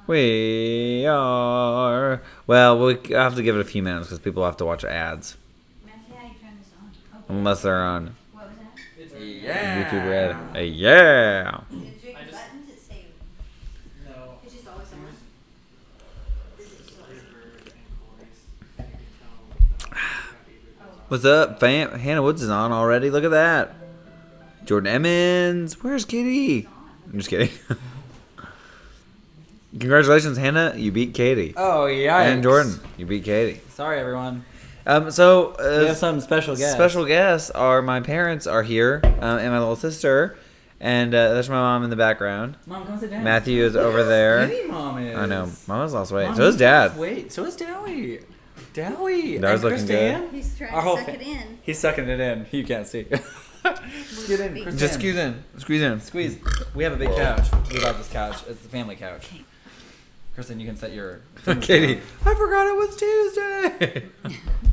We are. Well, we have to give it a few minutes because people have to watch ads. Unless they're on What was that? Yeah. YouTube Red. Yeah. Did you hit the buttons that say No. it's just always on? Is it just always What's up, fam? Hannah Woods is on already. Look at that. Jordan Emmons. Where's Katie? I'm just kidding. Congratulations, Hannah. You beat Katie. Oh, yeah. And Jordan, you beat Katie. Sorry, everyone. We have some special guests. Special guests are my parents are here, and my little sister, and that's my mom in the background. Mom, come sit down. Matthew is over there. Hey, Mom is. I know. Mama's lost weight. Mom, So is Dad. Wait, so is Dowie. Dowie. Dad's and looking Christine. good. He's trying Our to whole suck fa- it in. He's sucking it in. You can't see. Get in, Christine. Just squeeze in. Squeeze in. Squeeze. We have a big couch. We love this couch. It's the family couch. Kristen, you can set your... Katie, I forgot it was Tuesday.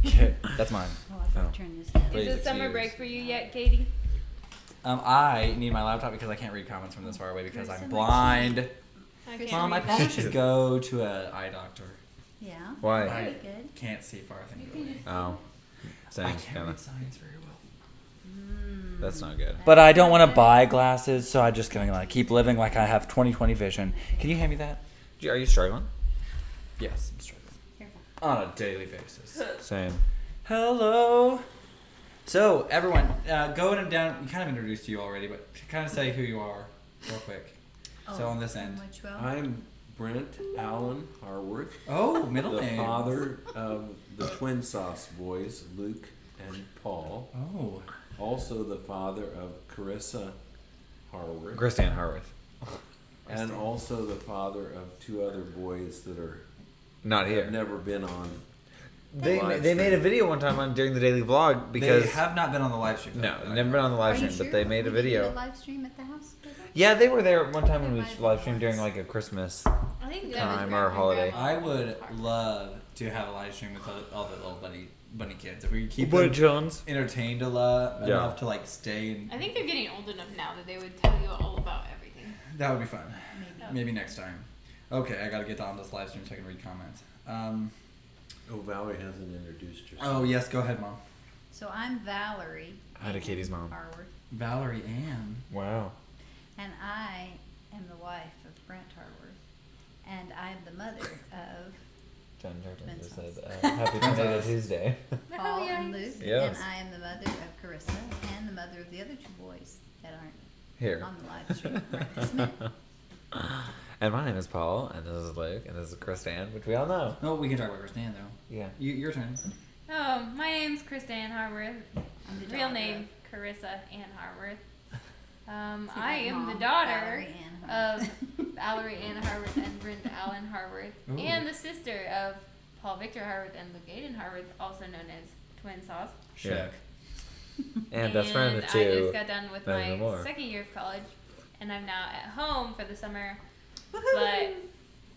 Okay, that's mine. Oh, I forgot to turn this down. Please Is it summer excuse. break for you yet, Katie? I need my laptop because I can't read comments from this far away because There's I'm so much blind. I can't Mom, I read probably that. should go to an eye doctor. Yeah. Why? I Very good. can't see far. I think really. Oh. I Same. can't Kinda. read signs very well. That's not good. But I don't want to buy glasses, so I'm just gonna keep living like I have 20/20 vision. Can you hand me that? Are you struggling? Yes, I'm struggling Careful. on a daily basis. Same. Hello. So everyone, go in and down. We kind of introduced you already, but kind of say who you are, real quick. So on this end. Which row? I'm Brent Allen Harworth, Oh, middle the name. father of the TwinSauce boys, Luke and Paul. Oh. Also the father of Carissa Harworth. Christian Harworth. And also the father of two other boys that are Not have here. never been on. They live made a stream. video one time during the daily vlog because They have not been on the live stream. no, though. never been on the live Are you stream, but sure? they made a We did video. live stream at the house together? Yeah, they were there one time when we Might have live been streamed during once. like a Christmas. I think that was Time or Grandma and holiday. Grandma. I would love to have a live stream with all the little bunny kids. If we could keep Boy them Jones. entertained a lot Yeah. enough to like stay, and I think they're getting old enough now that they would tell you all about everything. that would be fun. Maybe. Maybe next time. Okay, I gotta get on this live stream so I can read comments. Oh, Valerie hasn't introduced herself. Oh yes, go ahead, Mom. So I'm Valerie. Hi to Ann Katie's mom. Harworth, Valerie Ann. Wow. and I am the wife of Brent Harworth, and I am the mother of John Turton just Twin said Happy Tornado Tuesday. Paul and Luke, Yes. and I am the mother of Carissa, and the mother of the other two boys that aren't Here. on the live stream right this minute. And my name is Paul, and this is Luke, and this is Christian, which we all know. Oh, we can talk about Christine though. Yeah. Your turn. Oh, my name's Christine Harworth. I'm the Real daughter name Carissa Ann Harworth. of- I am the Mom, daughter Valerie Ann Harworth. of Valerie Ann Harworth and Brenda Allen Harworth, Ooh. and the sister of Paul Victor Harworth and Luke Aiden Harworth, also known as TwinSauce. Yeah. Check. And best friend of the I two. just got done with None my more. second year of college, and I'm now at home for the summer. But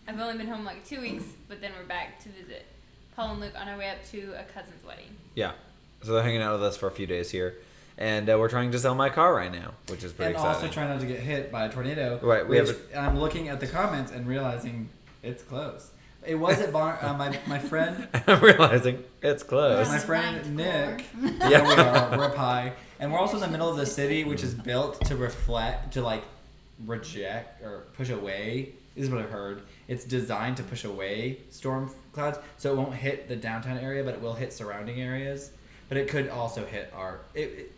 I've only been home like 2 weeks, but then we're back to visit Paul and Luke on our way up to a cousin's wedding. Yeah. So they're hanging out with us for a few days here. And we're trying to sell my car right now, which is pretty And exciting. also try not to get hit by a tornado. Right, we Which have I'm looking at the comments and realizing it's close. It was at my friend. I'm realizing it's close. My Ninth friend Nick. floor. Yeah, we are. We're up high, and we're also in the middle of the city, which is built to reject or push away. This is what I've heard. It's designed to push away storm clouds, so it won't hit the downtown area, but it will hit surrounding areas. But it could also hit our.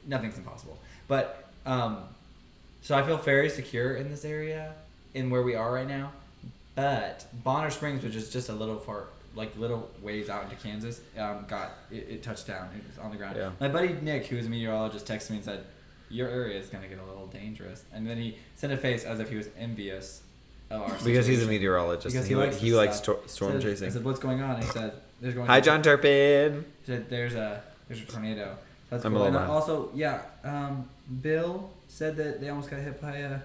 Nothing's impossible. But so I feel very secure in this area, in where we are right now. But Bonner Springs, which is just a little far, little ways out into Kansas, it touched down. It was on the ground. Yeah. My buddy Nick, who is a meteorologist, texted me and said, "Your area is gonna get a little dangerous." And then he sent a face as if he was envious of our situation. Because he's a meteorologist. Because and he he likes likes this stuff. storm I chasing. said, "What's going on?" He said, "There's going." Hi, John Turpin. He said, "There's a tornado." That's I'm cool. a And little mad. also, yeah, Bill said that they almost got hit by a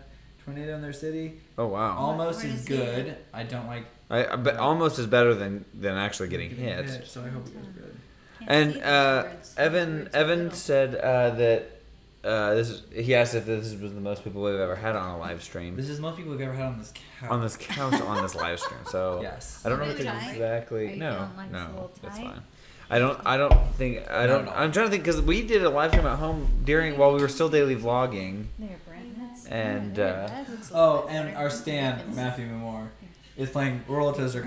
tornado in their city. Oh, wow. Almost Where is is he good. at? I don't like But almost is better than actually getting hit. so I hope it goes good. Can't And see those words. Evan Words are little. said that he asked if this was the most people we've ever had on a live stream. This is the most people we've ever had on this couch. On this couch on this live stream. So Yes. I don't know Are if you it's tight? Are exactly you no feeling like it's a no little that's tight? fine. I don't think No. I'm trying to think because we did a live stream at home while we were still daily vlogging. There, Brent. That's And, good. That looks a Oh, little and better. our Stan, Matthew Memore, is playing Roller Coaster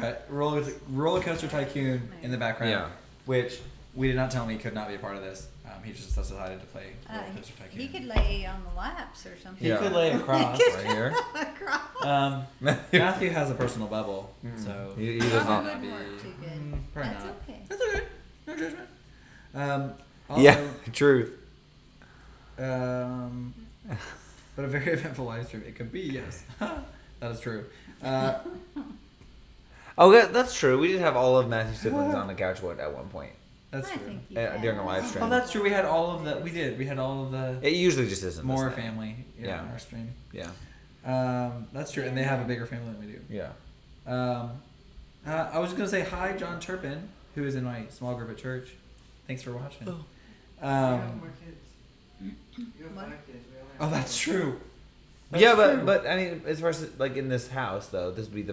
Tycoon in the background. Yeah. Which we did not tell him he could not be a part of this. He just decided to play Roller Coaster Tycoon. He could lay on the laps or something. He Yeah. could lay across. Right here. Across. Matthew has a personal bubble, so He That does not. might not be. wouldn't work too good. Probably That's not. okay. That's okay. No judgment. Also, Yeah, truth. but a very eventful live stream. It could be, yes. That is true. Oh, that's true. We did have all of Matthew's siblings on the couch at one point That's I true. think you during a can. live stream. Oh, that's true. We had all of the. We did. We had all of the It usually just isn't more this thing. family Yeah. on our stream. Yeah, That's true, and they have a bigger family than we do. yeah. I was gonna say hi, John Turpin, who is in my small group at church. Thanks for watching. Oh, that's true. Yeah, true. but I mean, as far as like in this house though, this would be they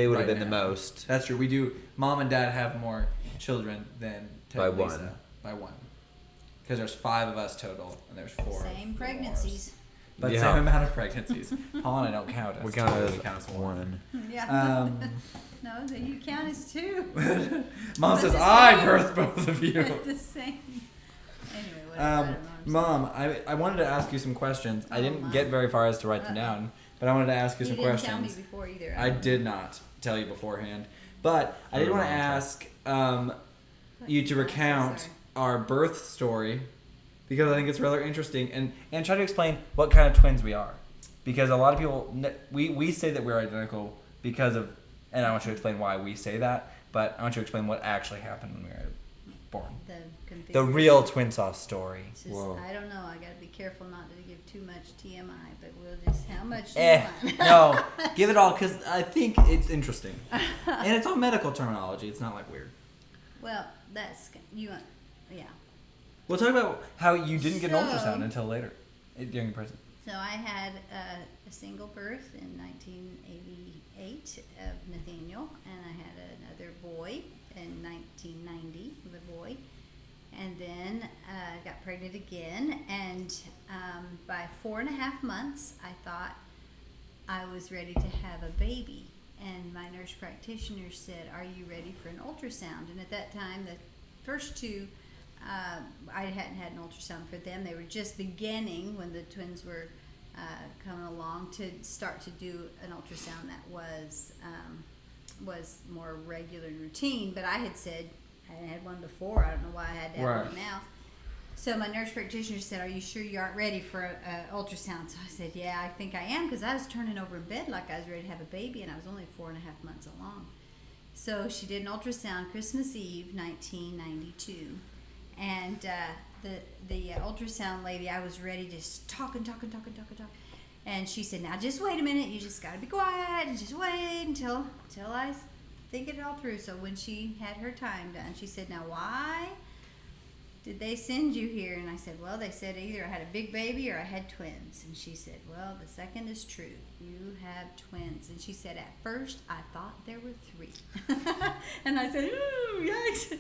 would have Right been the now. most. That's true. We do. Mom and Dad have more children than Ted By and Lisa. one. By one. Because there's 5 of us total, and there's 4. Same of pregnancies. But Yeah. same amount of pregnancies. Paul and I don't count as We count two, it we count as as one. Yeah. Um, No, that you count as two. Mom But says, the I same. birthed both of you. the same. Anyway, whatever. I don't know what I'm Mom, I wanted to ask you some questions. I Oh, didn't Mom. get very far as to write them Uh-oh. down, but I wanted to ask you saying. some You didn't tell me questions. before either. I did not tell you beforehand, but I did Oh, want to okay. ask you to I'm so recount sorry. our birth story because I think it's rather interesting and try to explain what kind of twins we are. Because a lot of people, we say that we're identical because of, and I want you to explain why we say that, but I want you to explain what actually happened when we were born. The real TwinSauce story. It's just, Whoa. I don't know. I got to be careful not to give too much TMI, but we'll just how much do Eh, you want? no, give it all because I think it's interesting. And it's all medical terminology. It's not like weird. Well, that's you. Yeah. We'll talk about how you didn't get an So- ultrasound until later during pregnancy. So I had a single birth in 1988 of Nathaniel, and I had another boy in 1990 with a boy, and then got pregnant again. And by 4.5 months, I thought I was ready to have a baby. And my nurse practitioner said, "Are you ready for an ultrasound?" And at that time, the first two, I hadn't had an ultrasound for them. They were just beginning when the twins were coming along to start to do an ultrasound that was more regular and routine. But I had said I hadn't had one before. I don't know why I had to have one now. So my nurse practitioner said, "Are you sure you aren't ready for an ultrasound?" So I said, "Yeah, I think I am," because I was turning over in bed like I was ready to have a baby, and I was only 4.5 months along. So she did an ultrasound Christmas Eve, 1992, and the ultrasound lady, I was ready to just talk, and she said, "Now just wait a minute. You just got to be quiet and just wait until I think it all through." So when she had her time done, she said, "Now why did they send you here?" And I said, "Well, they said either I had a big baby or I had twins." And she said, "Well, the second is true. You have twins." And she said, "At first, I thought there were 3." And I said, "Ooh, yikes."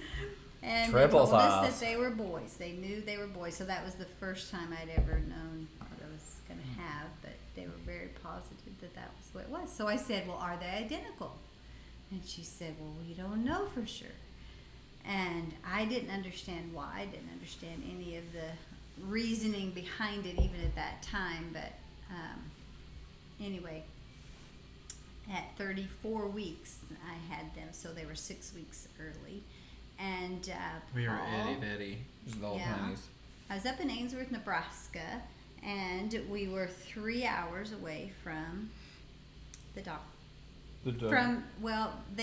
And Triple they told us sauce. that they were boys. They knew they were boys. So that was the first time I'd ever known what I was going to have. But they were very positive that that was what it was. So I said, "Well, are they identical?" And she said, "Well, we don't know for sure." And I didn't understand why. I didn't understand any of the reasoning behind it even at that time. But anyway, at 34 weeks, I had them. So they were 6 weeks early. And We were Paul- itty bitty. Just little Yeah. ponies. I was up in Ainsworth, Nebraska, and we were 3 hours away from the doctor. They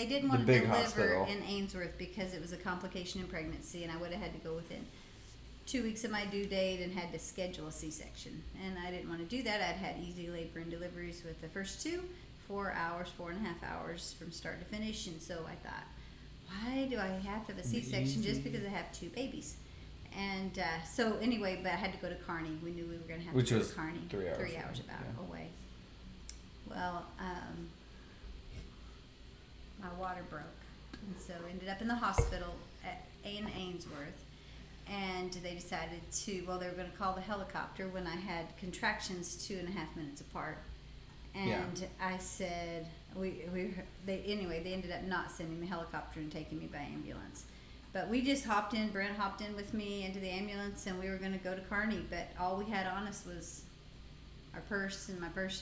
didn't want to big deliver hospital. in Ainsworth because it was a complication in pregnancy, and I would have had to go within 2 weeks of my due date and had to schedule a C-section. And I didn't want to do that. I'd had easy labor and deliveries with the first 2, 4.5 hours from start to finish, and so I thought, why do I have to have a C-section just because I have 2 babies? And so anyway, but I had to go to Kearney. We knew we were going to have Which to go was to Kearney. 3 hours. 3 hours away. Well, my water broke, and so ended up in the hospital in Ainsworth. And they decided they were going to call the helicopter when I had contractions 2.5 minutes apart. And I said, they ended up not sending the helicopter and taking me by ambulance. But we just hopped in, Brent hopped in with me into the ambulance, and we were going to go to Kearney. But all we had on us was my purse and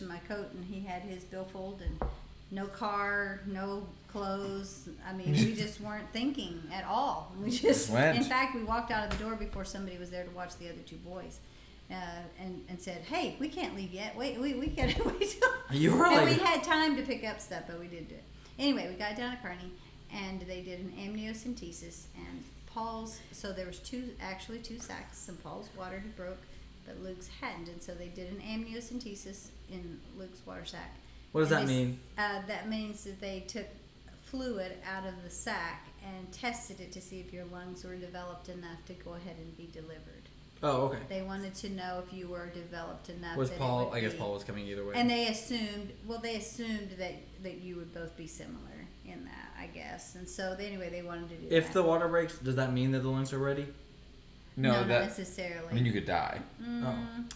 my coat, and he had his billfold, and no car, no clothes. I mean, we just weren't thinking at all. We just went. In fact, we walked out of the door before somebody was there to watch the other 2 boys. And said, "Hey, we can't leave yet. Wait, we can't wait." You were and like, we had time to pick up stuff, but we didn't do it. Anyway, we got down to Kearney, and they did an amniocentesis. And Paul's, so there was two sacks, and Paul's water had broke, but Luke's hadn't, and so they did an amniocentesis in Luke's water sac. what does that mean? That means that they took fluid out of the sac and tested it to see if your lungs were developed enough to go ahead and be delivered. Oh, okay. They wanted to know if you were developed enough. Was that Paul? it would I guess be, Paul was coming either way. And they assumed that you would both be similar in that, I guess. And so anyway, they wanted to do that. If the water breaks, does that mean that the lungs are ready? No, not necessarily. I mean, you could die.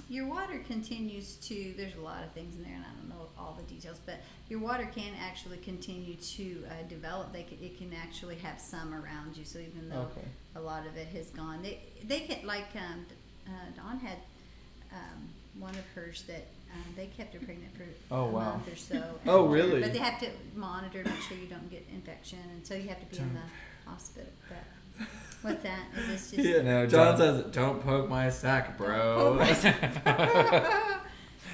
Your water continues to. There's a lot of things in there, and I don't know all the details, but your water can actually continue to develop. It can actually have some around you. So even though a lot of it has gone, they can Dawn had one of hers that they kept her pregnant for a month or so. Oh, really? But they have to monitor to make sure you don't get infection, and so you have to be in the hospital. But what's that? Is this just? Yeah, no. John says, "Don't poke my sack, bro."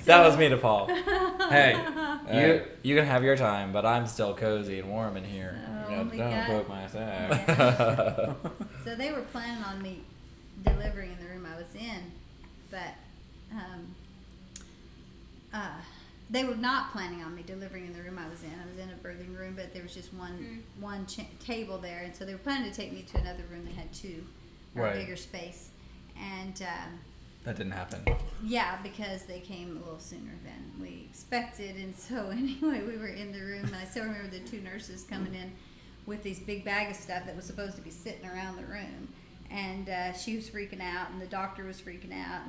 That was me to Paul. Hey, you can have your time, but I'm still cozy and warm in here. Don't poke my sack. Yeah. So they were planning on me delivering in the room I was in, but they were not planning on me delivering in the room I was in. I was in a birthing room, but there was just one table there, and so they were planning to take me to another room that had 2, or a bigger space, and That didn't happen. yeah, because they came a little sooner than we expected. And so anyway, we were in the room, and I still remember the 2 nurses coming in with these big bag of stuff that was supposed to be sitting around the room. And she was freaking out, and the doctor was freaking out,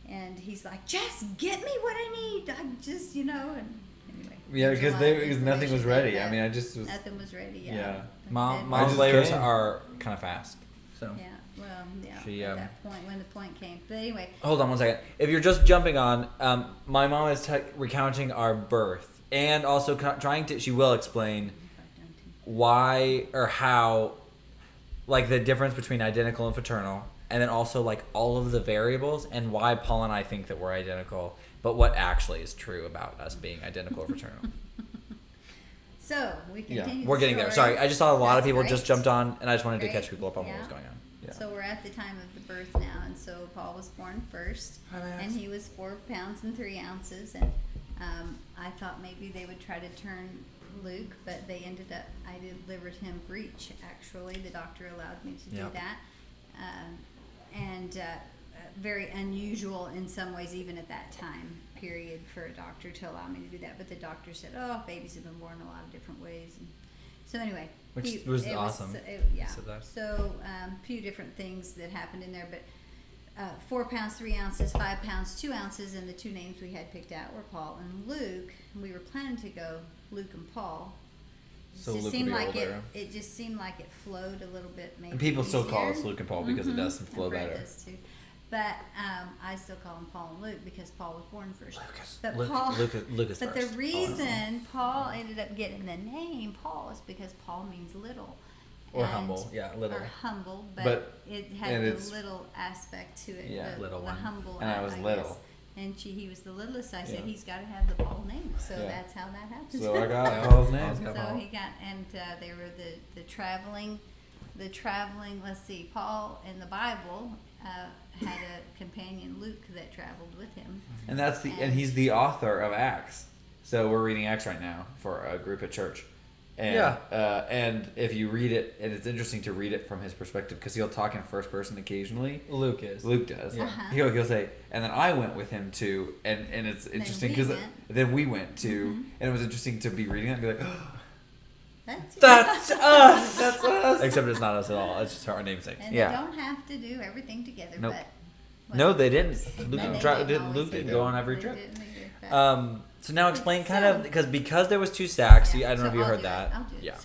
and he's like, "Just get me what I need. I just, and anyway." Yeah, because nothing was ready. I mean, I just was. Nothing was ready. Yeah. Yeah. Mom's just labors came. are kind of fast. So. Yeah. Well, yeah. She, at that point, when the point came, but anyway. Hold on one second. If you're just jumping on, my mom is recounting our birth and also she will explain why or how, like the difference between identical and fraternal, and then also like all of the variables and why Paul and I think that we're identical, but what actually is true about us being identical or fraternal. So we continue. We're getting there. Sorry, I just saw a lot of That's people great. just jumped on, and I just wanted to Great. catch people up on what was Yeah. going on. Yeah. So we're at the time of the birth now, and so Paul was born first, and he was 4 pounds and 3 ounces, and I thought maybe they would try to turn Luke, but they ended up, I delivered him breech, actually. The doctor allowed me to do that, and very unusual in some ways, even at that time period, for a doctor to allow me to do that. But the doctor said, "Oh, babies have been born a lot of different ways." And so anyway, Which was awesome. Yeah. Said that. So a few different things that happened in there, but 4 pounds 3 ounces, 5 pounds 2 ounces, and the 2 names we had picked out were Paul and Luke. We were planning to go Luke and Paul. So just Luke seemed would be like older. it just seemed like it flowed a little bit, maybe. And people still call easier. us Luke and Paul because it does flow And Brett better. does too. But I still call him Paul and Luke because Paul was born first. Lucas. But Luke is but first. the reason Paul ended up getting the name Paul is because Paul means little. Or And- humble, yeah, little. Or humble, but But- it had and the it's- little aspect to it. Yeah, the, little the one. humble. And I was guess. little. And he was the littlest. I said Yeah. he's got to have the Paul name, so Yeah. that's how that happened. So I got Paul's name. Paul's got So Paul. he got, and they were the traveling. Let's see, Paul in the Bible had a companion, Luke, that traveled with him. And and he's the author of Acts. So we're reading Acts right now for a group at church. And, Yeah. and if you read it, and it's interesting to read it from his perspective because he'll talk in first person occasionally. Luke is. Luke does. Yeah. Uh-huh. He'll say, and then I went with him to, and it's interesting we because went. then we went to, Mm-hmm. and it was interesting to be reading it and be like, That's that's us, that's us. Except it's not us at all. It's just our namesake. And Yeah. they don't have to do everything together, Nope. but No, they didn't. No, Luke, they tried, didn't did, always Luke do didn't that. go on every They trip. didn't, but- So now explain kind So- of because there was 2 sacks. Yeah, I don't know if you I'll heard do it. that. I'll do it. Yeah.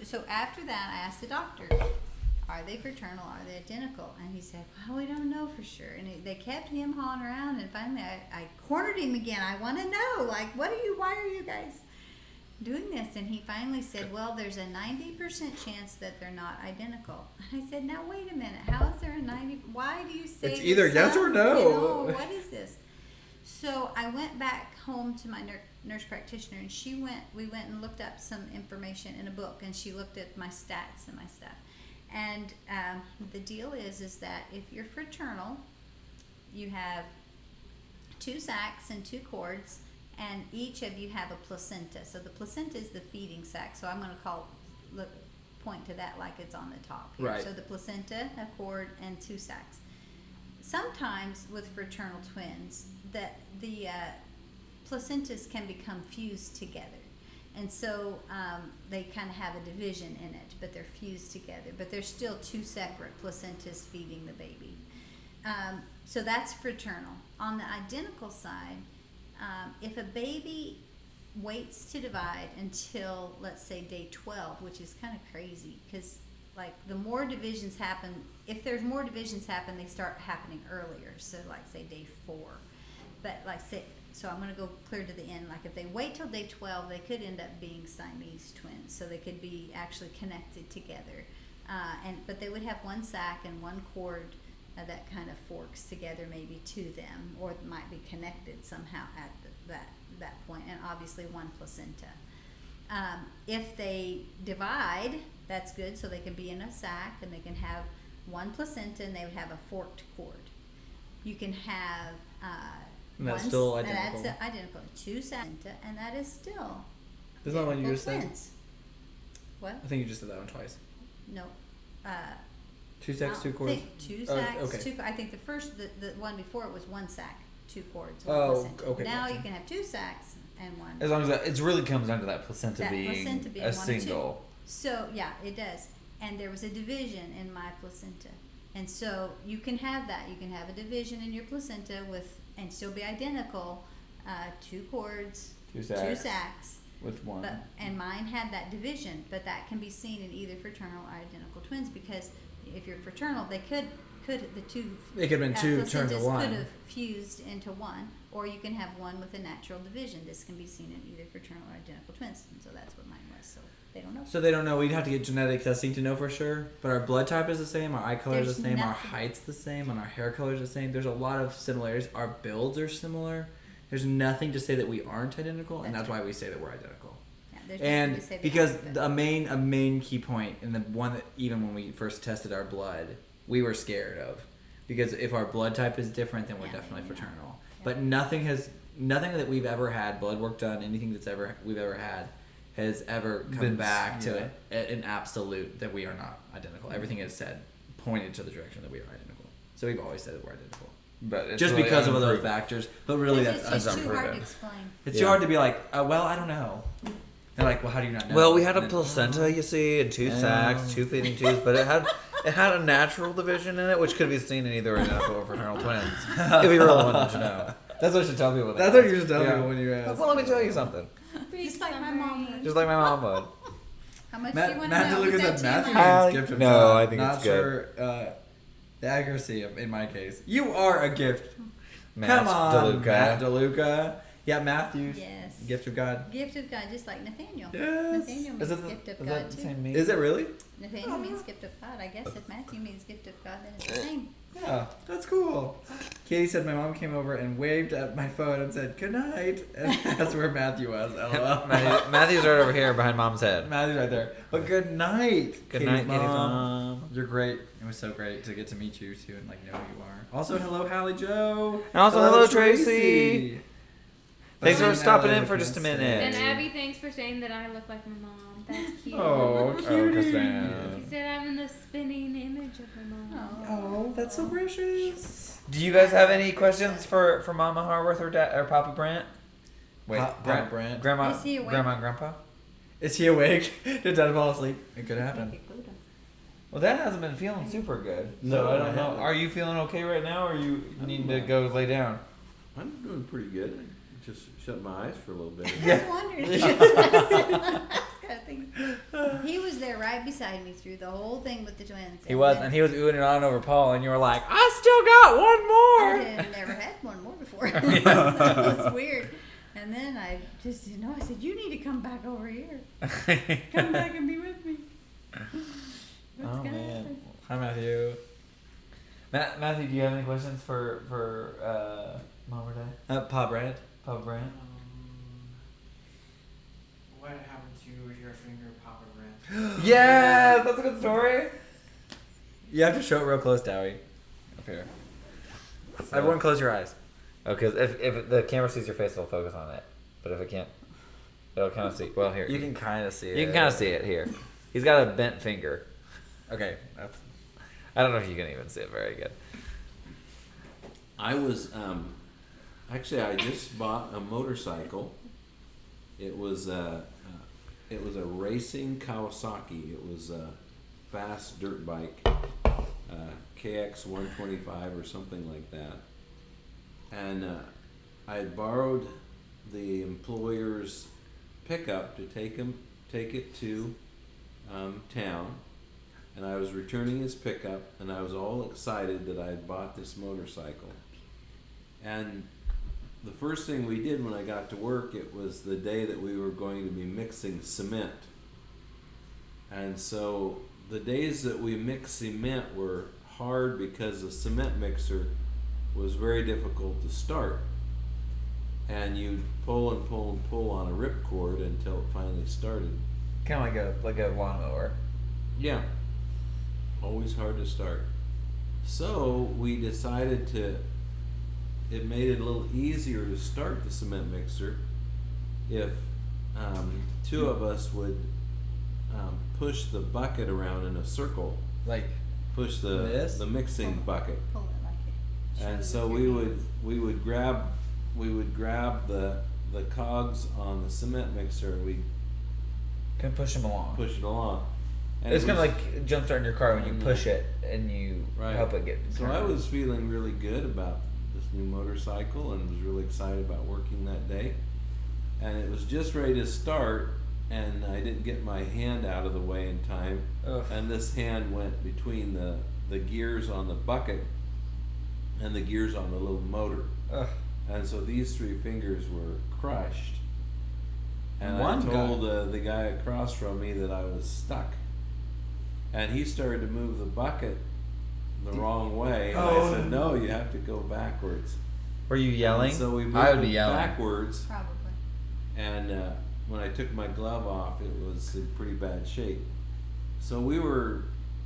So after that, I asked the doctor, are they fraternal? Are they identical? And he said, well, we don't know for sure. And they kept him hauling around, and finally I cornered him again. I want to know, like, why are you guys doing this? And he finally said, well, there's a 90% chance that they're not identical. And I said, now wait a minute, how is there a 90? Why do you say It's either yes or no. You know, what is this? So I went back home to my nurse practitioner, and we went and looked up some information in a book, and she looked at my stats and my stuff. And the deal is that if you're fraternal, you have 2 sacs and 2 cords, and each of you have a placenta. So the placenta is the feeding sac. So I'm going to point to that like it's on the top here. Right. So the placenta, a cord, and 2 sacs. Sometimes with fraternal twins, that the placentas can become fused together. And so they kind of have a division in it, but they're fused together. But they're still 2 separate placentas feeding the baby. So that's fraternal. On the identical side, if a baby waits to divide until, let's say, day 12, which is kind of crazy because, like, the more divisions happen, if there's more divisions happen, they start happening earlier. So, like, say, day 4. But, like, say, so I'm going to go clear to the end. Like, if they wait till day 12, they could end up being Siamese twins. So they could be actually connected together. But they would have 1 sac and 1 cord that kind of forks together maybe to them, or it might be connected somehow at that point, and obviously 1 placenta. If they divide, that's good, so they can be in a sac and they can have 1 placenta and they would have a forked cord. You can have And that's still and identical. that's identical. 2 placenta, and that is still Isn't that what you identical just said? twins. What? I think you just said that one twice. No. 2 sacks, 2 cords. 2 Oh, sacks. okay. I think the one before it was 1 sac, 2 cords. Oh, placenta. okay, Now gotcha. you can have 2 sacs and 1. As long as it really comes down to that placenta That being placenta being a 1 or 2. single. So yeah, it does. And there was a division in my placenta, and so you can have that. You can have a division in your placenta and still be identical. 2 cords, 2 2 sacks. sacs. With 1. And mine had that division, but that can be seen in either fraternal or identical twins, because if you're fraternal, they could the 2 It could have been 2 turned to placentas 1. could have fused into 1, or you can have 1 with a natural division. This can be seen in either fraternal or identical twins, and so that's what mine was. So they don't know. So they don't know. We'd have to get genetic testing to know for sure. But our blood type is the same. Our eye color is There's the same. Our nothing- height's the same. And our hair color is the same. There's a lot of similarities. Our builds are similar. There's nothing to say that we aren't identical, and That's that's why we say that we're identical. Yeah, there's nothing And to say because behind it. a main key point, and the one that even when we first tested our blood, we were scared of, because if our blood type is different, then we're Yeah, definitely maybe not. fraternal. Yeah. But nothing that we've ever had, blood work done, anything we've ever had, has ever come Been- back to yeah. an absolute that we are not identical. Everything is said pointed to the direction that we are identical. So we've always said that we're identical. But it's Just really because of other unproven. factors, but really It's that's just too hard to unproven. explain. it's Yeah. too hard to be like, well, I don't know. They're like, well, how do you not know? Well, we had a And then- placenta, you see, and 2 sacs, 2 feeding tubes, but it had a natural division in it, which could be seen in either identical or fraternal twins. If you really wanted to know. That's what you should tell people. That's what you should tell people when you ask. Well, let me tell you something. Just like my mom would. Just like my mom would. How much do you Matt want to know? DeLuca Is said that Matthew too much? means gift of No, God. I think Not it's good. sure the accuracy in my case. You are a gift. Matt Come on, DeLuca. Matt DeLuca. Yeah, Matthew. Yes. Gift of God. Gift of God, just like Nathaniel. Yes. Nathaniel Is means it gift of is God that the too. same Is it really? Nathaniel means gift of God. I guess if Matthew means gift of God, then it's the same. Yeah, that's cool. Katie said my mom came over and waved at my phone and said good night. And that's where Matthew was. LOL. Matthew's right over here behind mom's head. Matthew's right there. But good night. Good Katie's night, Katie's mom. You're great. It was so great to get to meet you too and like know who you are. Also, hello, Hallie Joe. And also, hello, Tracy. Thanks for Now stopping that in I for just a can minute. And Abby, thanks for saying that I look like my mom. That's cute. Oh, Kristen. She said I'm in the spinning image of my mom. Oh, that's so precious. Do you guys have any questions for Mama Harworth or Dad or Papa Brant? Wait, Papa Brant. Grandma, Is he awake? Grandma and Grandpa. Is he awake? Did Dad fall asleep? It could happen. Well, Dad hasn't been feeling super good. So No, I I don't know. haven't. Are you feeling okay right now, or you need to go lay down? I'm doing pretty good. I just shut my eyes for a little bit. I was wondering. I was kinda thinking. He was there right beside me through the whole thing with the twins. He was, and he was oohing and on over Paul, and you were like, "I still got one more." I had never had one more before. It was weird. And then I just, I said, you need to come back over here. Come back and be with me. What's Oh gonna man! happen? Hi Matthew. Matthew, do you have any questions for Mom or Dad? Papa Brant. Papa Brant. What happened to your finger, Papa Brant? Yes, that's a good story. You have to show it real close, Dowie. Up here. Everyone, close your eyes. Okay, if the camera sees your face, it'll focus on it. But if it can't, it'll kind of see. Well, here You can kind of see it. You can kind of see it here. He's got a bent finger. Okay, that's. I don't know if you can even see it very good. I was actually I just bought a motorcycle. It was a racing Kawasaki. It was a fast dirt bike, KX 125 or something like that. And I had borrowed the employer's pickup to take it to town. And I was returning his pickup, and I was all excited that I had bought this motorcycle. And the first thing we did when I got to work, it was the day that we were going to be mixing cement. And so the days that we mixed cement were hard because the cement mixer was very difficult to start. And you'd pull and pull and pull on a ripcord until it finally started. Kind of like a lawnmower. Yeah. Always hard to start. So we decided it made it a little easier to start the cement mixer if two of us would push the bucket around in a circle, Like, push this? the mixing bucket. Pull it like it. And shows so with we your would hands. grab the cogs on the cement mixer and we'd Can push him along. push it along. And It's it kind of was- like jumpstarting your car when you Mhm. push it and you Right. help it get. So I was feeling really good about this new motorcycle and was really excited about working that day. And it was just ready to start, and I didn't get my hand out of the way in time. Ugh. And this hand went between the gears on the bucket and the gears on the little motor. Ugh. And so these three fingers were crushed. And One I told the guy across from me that I was stuck. And he started to move the bucket the wrong way. And I said, no, you have to go backwards. Were you yelling? And so we moved I would be it yelling. backwards. Probably. And when I took my glove off, it was in pretty bad shape. So we were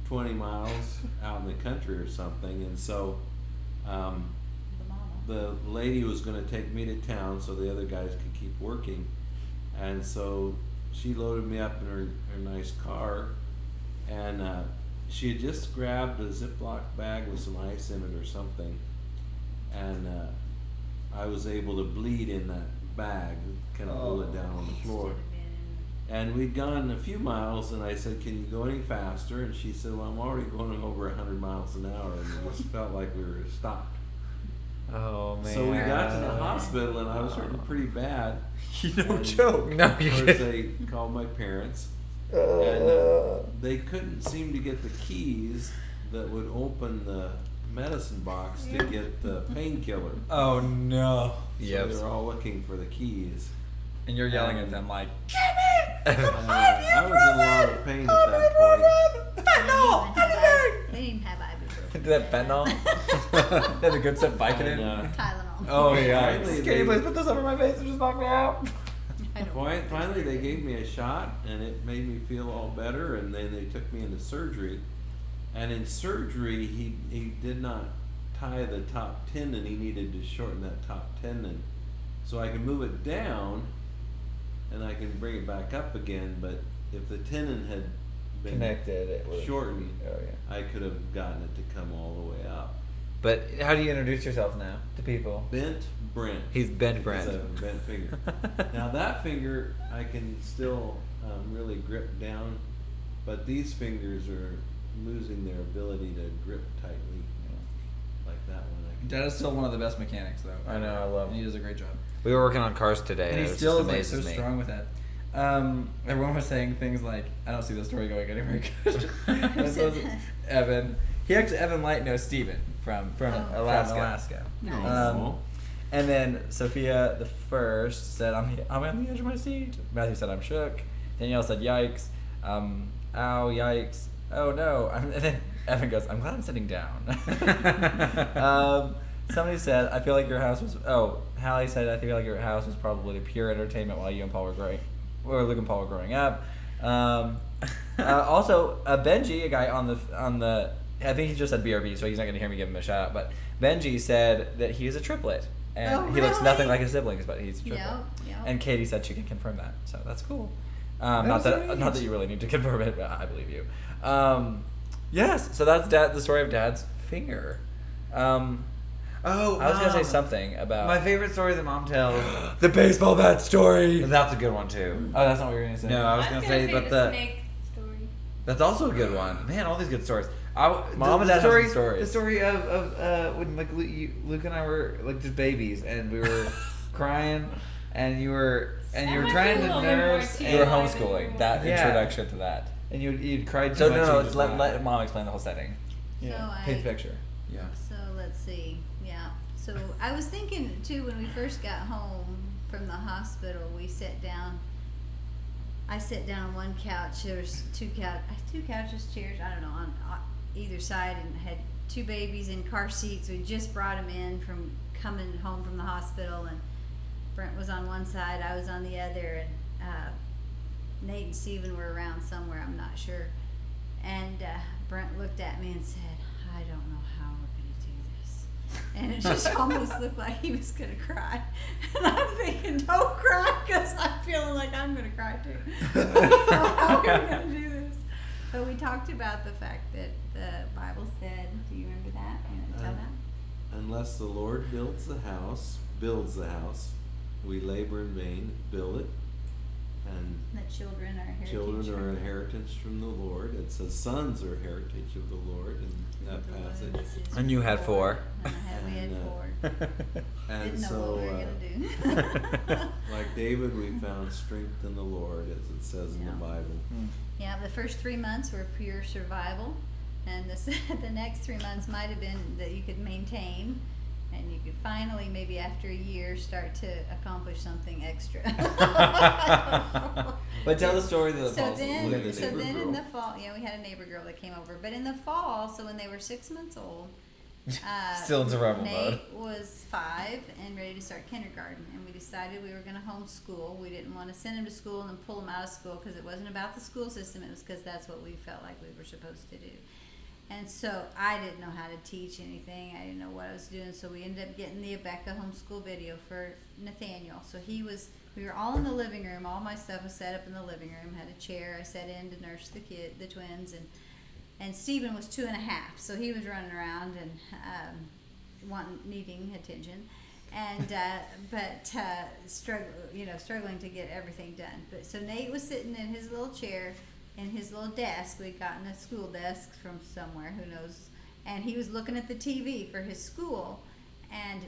20 miles out in the country or something. And so The mama. the lady was going to take me to town so the other guys could keep working. And so she loaded me up in her nice car. And she had just grabbed a Ziploc bag with some ice in it or something. And I was able to bleed in that bag, kind of pull it down on the floor. And we'd gone a few miles, and I said, "Can you go any faster?" And she said, "Well, I'm already going over 100 miles an hour," and it just felt like we were stopped. Oh man. So we got to the hospital, and I was hurting pretty bad. no And joke. No, Of you course, can't. they called my parents, and they couldn't seem to get the keys that would open the medicine box to get the painkiller. Oh no. So Yep. they were all looking for the keys. And you're yelling at them like, And, I was in a lot of pain at that point. They didn't even have ibuprofen. Did that fentanyl? they had a good stuff biking And, in. Tylenol. Oh yeah. Finally, Can you please put this over my face and just knock me out? I don't Finally, they gave me a shot, and it made me feel all better. And then they took me into surgery. And in surgery, he did not tie the top tendon. He needed to shorten that top tendon. So I can move it down, and I can bring it back up again. But if the tenon had been Connected, it would shortened, Oh yeah. I could have gotten it to come all the way up. But how do you introduce yourself now to people? Bent Brent. He's Bent Because Brent. I have a bent finger. Now that finger I can still really grip down, but these fingers are losing their ability to grip tightly, like that one. I can. Dad is still one of the best mechanics, though. I know, I love And he does a great job. We were working on cars today. And he it still just is like so amazes me. strong with that. Everyone was saying things like, "I don't see the story going anywhere good." Evan. Evan Light knows Steven from Alaska. Nice. And then Sophia the first said, I'm on the edge of my seat. Matthew said, I'm shook. Danielle said, yikes. Ow, yikes. Oh no. And then Evan goes, I'm glad I'm sitting down. Somebody said, I feel like your house was, Hallie said, I feel like your house was probably pure entertainment while you and Paul were Luke and Paul were growing up. Also, Benji, a guy on the, I think he just said BRB, so he's not going to hear me give him a shout out, but Benji said that he is a triplet. And he looks nothing like his siblings, but he's a triplet. Yep. And Katie said she can confirm that, so that's cool. That Not was that nice. you really need to confirm it, but I believe you. Yes, so that's the story of Dad's finger. Oh, I was gonna say something about My favorite story that Mom tells. the baseball bat story. That's a good one too. Oh, that's not what you were gonna say. No, I was gonna say, but the snake story. that's also a good one. Man, all these good stories. Mom and Dad have some stories. The story of when like Luke and I were like just babies and we were crying and you were That might trying be to a little bit more nurse too. You were and, homeschooling. That Yeah. introduction to that. and you'd cried So too much. no, and just let laughed. Mom explain the whole setting. So Paint the picture. Yeah. So let's see. Yeah. So I was thinking too when we first got home from the hospital, we sat down. I sat down on one couch. There was two couches, chairs. I don't know on either side, and had two babies in car seats. We just brought them in from coming home from the hospital, and Brent was on one side, I was on the other, and Nate and Steven were around somewhere. I'm not sure. And Brent looked at me and said, I don't know how we're going to do this. And it just almost looked like he was going to cry. And I'm thinking, don't cry, because I'm feeling like I'm going to cry too. I don't know how we're going to do this. But we talked about the fact that the Bible said, do you remember that? You want to tell that? Unless the Lord builds the house, we labor in vain, build it, and That children are heritage. children from are the- inheritance from the Lord. It says sons are heritage of the Lord in that the Lord passage. is And you had four. 4. We had And, 4. And Didn't know so, what we were going to do. like David, we found strength in the Lord, as it says in the Yeah. Bible. Yeah, the first 3 months were pure survival, and the next 3 months might have been that you could maintain, and you could finally, maybe after a year, start to accomplish something extra. But tell the story that So falls. We had then, a so neighbor then in girl. the fall, yeah, we had a neighbor girl that came over. But in the fall, so when they were 6 months old, Still in survival Nate mode. was 5 and ready to start kindergarten, and we decided we were going to homeschool. We didn't want to send him to school and then pull him out of school because it wasn't about the school system. It was because that's what we felt like we were supposed to do. And so I didn't know how to teach anything. I didn't know what I was doing. So we ended up getting the Abeka homeschool video for Nathaniel. So we were all in the living room. All my stuff was set up in the living room. Had a chair. I sat in to nurse the twins, and Stephen was 2.5, so he was running around and needing attention, and struggling to get everything done. But so Nate was sitting in his little chair, in his little desk. We'd gotten a school desk from somewhere, who knows, and he was looking at the TV for his school, and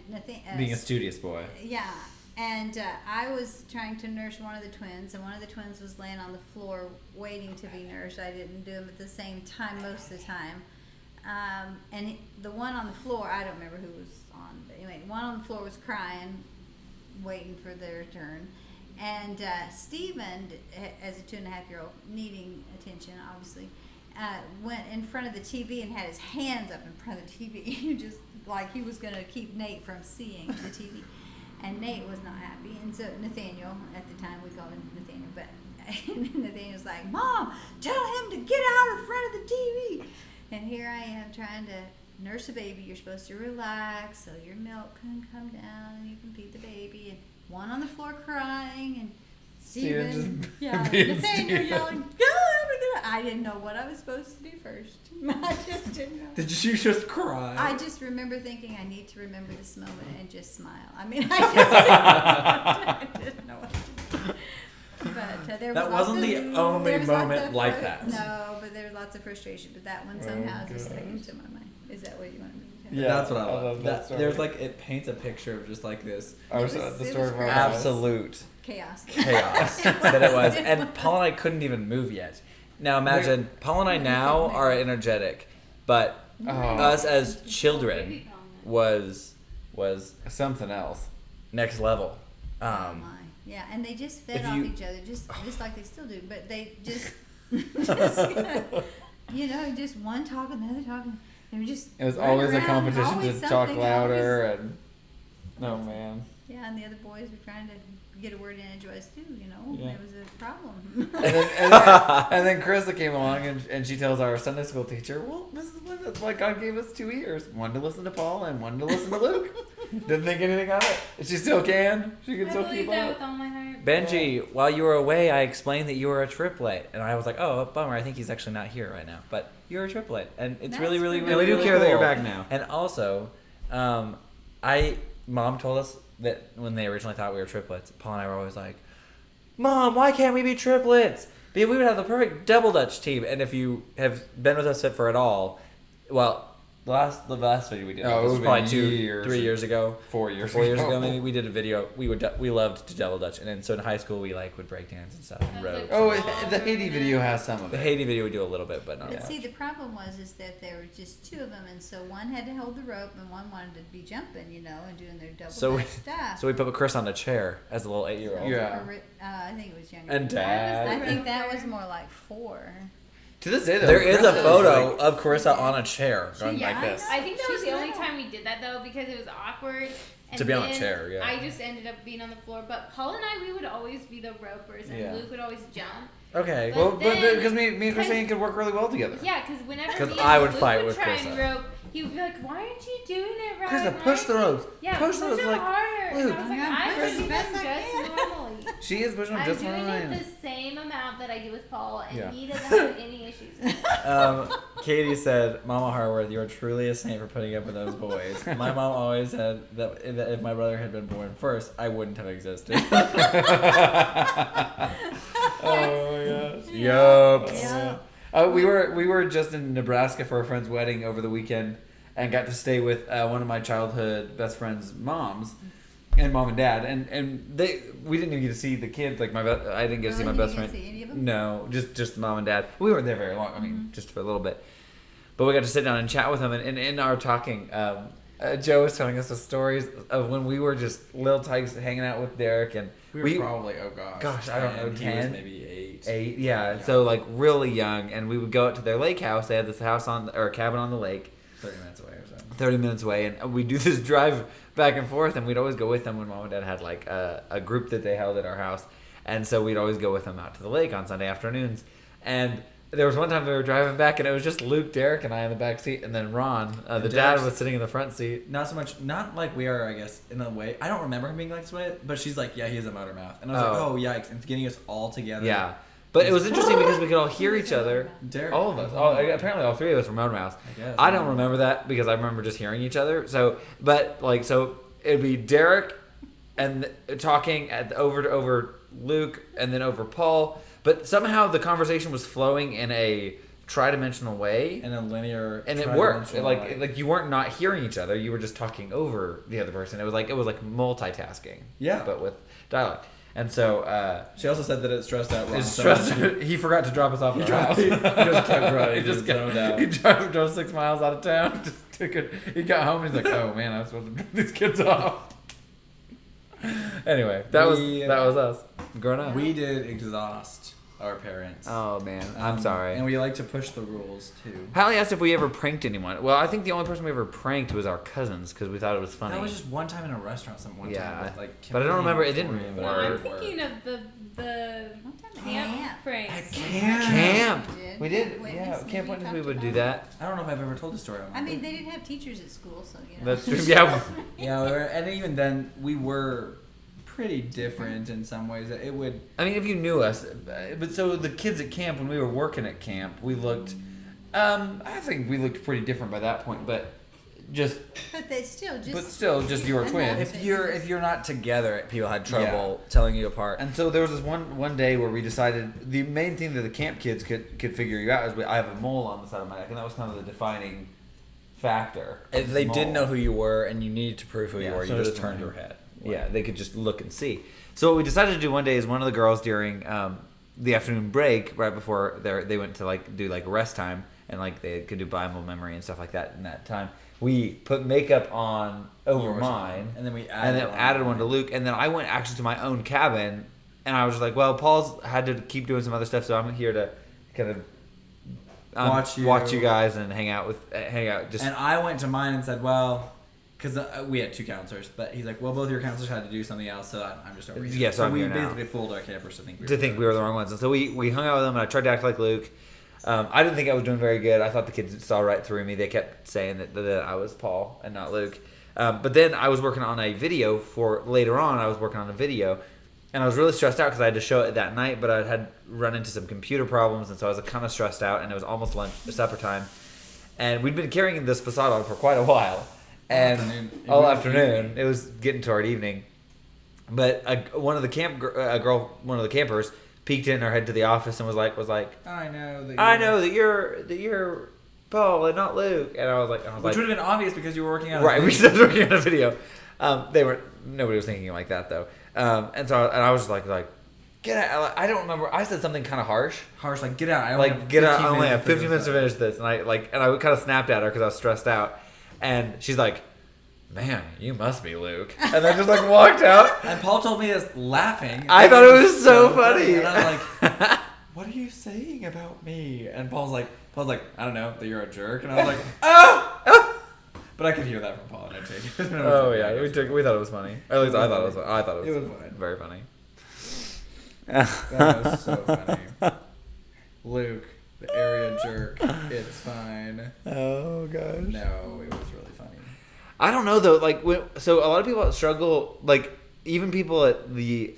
Being a studious boy. yeah, and I was trying to nurse one of the twins, and one of the twins was laying on the floor waiting to be nursed. I didn't do them at the same time most of the time. The one on the floor, I don't remember who was on, but anyway, one on the floor was crying, waiting for their turn. And Stephen, as a 2.5-year-old, needing attention, obviously, went in front of the TV and had his hands up in front of the TV, just like he was going to keep Nate from seeing the TV. And Nate was not happy, and so Nathaniel, at the time we called him Nathaniel, but Nathaniel's like, Mom, tell him to get out in front of the TV. And here I am trying to nurse a baby. You're supposed to relax so your milk can come down and you can feed the baby. And one on the floor crying, and Steven Steven, just yeah, being Nathaniel Steven. yelling, "Go, oh my God." I didn't know what I was supposed to do first. I just didn't know. Did you just cry? I just remember thinking, I need to remember this moment and just smile. I mean, I didn't know what to do. But there was That lots wasn't of- the only there was lots moment of like that. No, but there was lots of frustration. But that one somehow just stuck into my mind. Is that what you want me to say? Yeah, that's what I I love. love that That, story. there's like it paints a picture of just like this. It was- the it story was of our great. lives. Absolute Chaos. chaos that it was. And Paul and I couldn't even move yet. Now imagine, Paul and I now are energetic, but Oh, us as children was something else. next level. Oh my. Yeah, and they just fed if off you- each other, just like they still do. But they just, just just one talking, the other talking. They were just. It was running always a around, competition always to talk something, louder and. Oh man. Yeah, and the other boys were trying to get a word in edgewise too. Yeah. It was a problem. And then Carissa came along and she tells our Sunday school teacher, "Well, Mrs. Lynn, that's why God gave us 2 ears. One to listen to Paul and one to listen to Luke." Didn't think anything of it. And she still can. She can I still believe keep that up. with all my heart. Benji, while you were away, I explained that you were a triplet, and I was like, "Oh, bummer. I think he's actually not here right now." But you're a triplet, and it's That's really, really, pretty really, And we do really care that you're cool. back now. And also, Mom told us that when they originally thought we were triplets, Paul and I were always like, "Mom, why can't we be triplets? Because we would have the perfect double Dutch team." And if you have been with us for it all, well, the last video we did, Oh, it this was would've probably been 3 years ago. 4 years 4 years ago. ago, maybe we did a video. We loved to double Dutch, and then so in high school we would break dance and stuff and That was rope. Oh, like- the Haiti video has some of The it. Haiti video we do a little bit, but not But much. see, the problem was that there were just two of them, and so one had to hold the rope, and one wanted to be jumping, and doing their double So we- Dutch stuff. So we put Chris on a chair as a little 8-year-old. Yeah. I think it was younger. And Dad. I think that was more like 4. To this day, though, There is a Carissa photo like- of Carissa on a chair going Yeah, like I this. know. I think that was She's the only little. time we did that though because it was awkward. And To be on a then chair, yeah. I just ended up being on the floor. But Paul and I, we would always be the ropers, and Yeah. Luke would always jump. Okay. But Well, but then- because me and Christine could work really well together. Yeah, because whenever 'Cause me I and would Luke fight would with try and Krista. rope, he would be like, "Why aren't you doing it right? Krista, Why push the aren't you-" ropes. Yeah, Push those, them like, harder. Luke. And I was like, Yeah, I'm push as pushing best them I just can. normally. She is pushing them I'm just doing fine. it the same amount that I do with Paul, and Yeah. he doesn't have any issues. Katie said, "Mama Harworth, you are truly a saint for putting up with those boys." My mom always said that if my brother had been born first, I wouldn't have existed. Oh my gosh. Yup. Yeah. We were just in Nebraska for a friend's wedding over the weekend, and got to stay with one of my childhood best friend's moms, and mom and dad, and we didn't even get to see the kids. Like I didn't get to see my Really? You best didn't friend. see any of them? No, just mom and dad. We weren't there very long. I mean, just for a little bit, but we got to sit down and chat with them. And in our talking, Joe was telling us the stories of when we were just little tykes hanging out with Derek, and We were probably, Gosh, I don't know, 10. He 10? was maybe 8. 8, yeah. So like really young, and we would go out to their lake house. They had this house or cabin on the lake, 30 minutes away or so. 30 minutes away, and we'd do this drive back and forth, and we'd always go with them when mom and dad had like a group that they held at our house, and so we'd always go with them out to the lake on Sunday afternoons. And there was one time we were driving back, and it was just Luke, Derek, and I in the back seat, and then Ron, the dad, Derek's- was sitting in the front seat. Not like we are, I guess, in a way. I don't remember him being like this way, but she's like, yeah, he has a motor mouth. And I was like, Oh. oh, yikes. And it's getting us all together. Yeah, but it was interesting because we could all hear each other. Derek. All of us. Apparently, all three of us were motor mouths. I guess. I don't remember that because I remember just hearing each other. So it'd be Derek and talking over Luke and then over Paul. But somehow the conversation was flowing in a tri-dimensional way, In a linear. and it worked. tri-dimensional, Like you weren't not hearing each other; you were just talking over the other person. It was like multitasking. Yeah. but with dialogue. And so She also said that it stressed out Ron. it's so stressed. much. He forgot to drop us off at our house. He just kept driving. He just zoned out. He drove 6 miles out of town. Just took it. He got home and he's like, "Oh man, I was supposed to drop these kids off." Anyway, that was us growing up. We did exhaust our parents. Oh man, I'm sorry. And we like to push the rules too. Hallie asked if we ever pranked anyone. Well, I think the only person we ever pranked was our cousins because we thought it was funny. That was just one time in a restaurant. Yeah. Time. With, like, But I don't remember- it didn't Victoria, but No, work. I'm it didn't thinking work. of the camp pranks. Camp. Did. We did. Witness, Yeah, maybe Camp you Witness. We talked would do about that. I don't know if I've ever told the story on I that. mean, they didn't have teachers at school, so That's true. Yeah. Yeah, and even then, we were pretty different in some ways. It would. I mean, if you knew us, but so the kids at camp, when we were working at camp, we looked. I think we looked pretty different by that point, but just. But they still just. You were twins. If you're not together, people had trouble telling you apart. And so there was this one day where we decided the main thing that the camp kids could figure you out is I have a mole on the side of my neck, and that was kind of the defining factor. If they didn't know who you were and you needed to prove who you were, so you just turned your head. Yeah, they could just look and see. So what we decided to do one day is one of the girls during the afternoon break, right before they went to like do like rest time, and like they could do Bible memory and stuff like that in that time. We put makeup on over mine, and then we added one to Luke, and then I went actually to my own cabin, and I was just like, well, Paul's had to keep doing some other stuff, so I'm here to kind of watch you guys and hang out. Just. And I went to mine and said, well, because we had 2 counselors, but he's like, well, both your counselors had to do something else, so I'm just over here. Yeah, so we basically fooled our campers to think we were the wrong ones, and so we hung out with them, and I tried to act like Luke. I didn't think I was doing very good. I thought the kids saw right through me. They kept saying that I was Paul and not Luke. But then I was working on a video for later on. I was working on a video, and I was really stressed out because I had to show it that night. But I had run into some computer problems, and so I was kind of stressed out. And it was almost supper time, and we'd been carrying this facade on for quite a while, and all afternoon. It was getting toward evening. But one of the campers peeked in her head to the office and was like, I know that you're Paul and not Luke. And I was like, which would have been obvious because you were working on right. We started working on a video. Nobody was thinking like that though. And I was just like, get out. I don't remember. I said something kind of harsh, like get out. I only have 15 minutes to finish this. And I kind of snapped at her because I was stressed out. And she's like, man, you must be Luke. And then just like walked out. And Paul told me this laughing. I thought it was so funny. And I was like, what are you saying about me? And Paul's like, I don't know, that you're a jerk. And I was like, oh! But I could hear that from Paul, and I take it. Oh yeah, we thought it was funny. Or at least I thought it was. I thought it was fine. Very funny. That was so funny. Luke, the area jerk. It's fine. Oh gosh. No, it was really funny. I don't know though. Like, so a lot of people struggle. Like, even people at the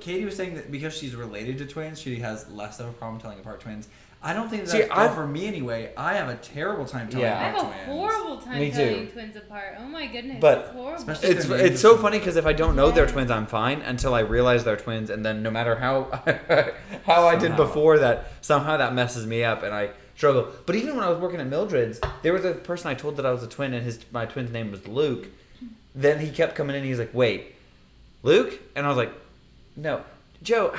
Katie was saying that because she's related to twins, she has less of a problem telling apart twins. I don't think for me anyway. I have a terrible time telling apart twins. I have a horrible time telling twins apart. Oh my goodness, it's horrible. It's so funny because if I don't know they're twins, I'm fine until I realize they're twins, and then no matter how I did before that, somehow that messes me up, and I struggle. But even when I was working at Mildred's, there was a person I told that I was a twin, and my twin's name was Luke. Then he kept coming in, and he's like, "Wait, Luke?" And I was like, "No, Joe.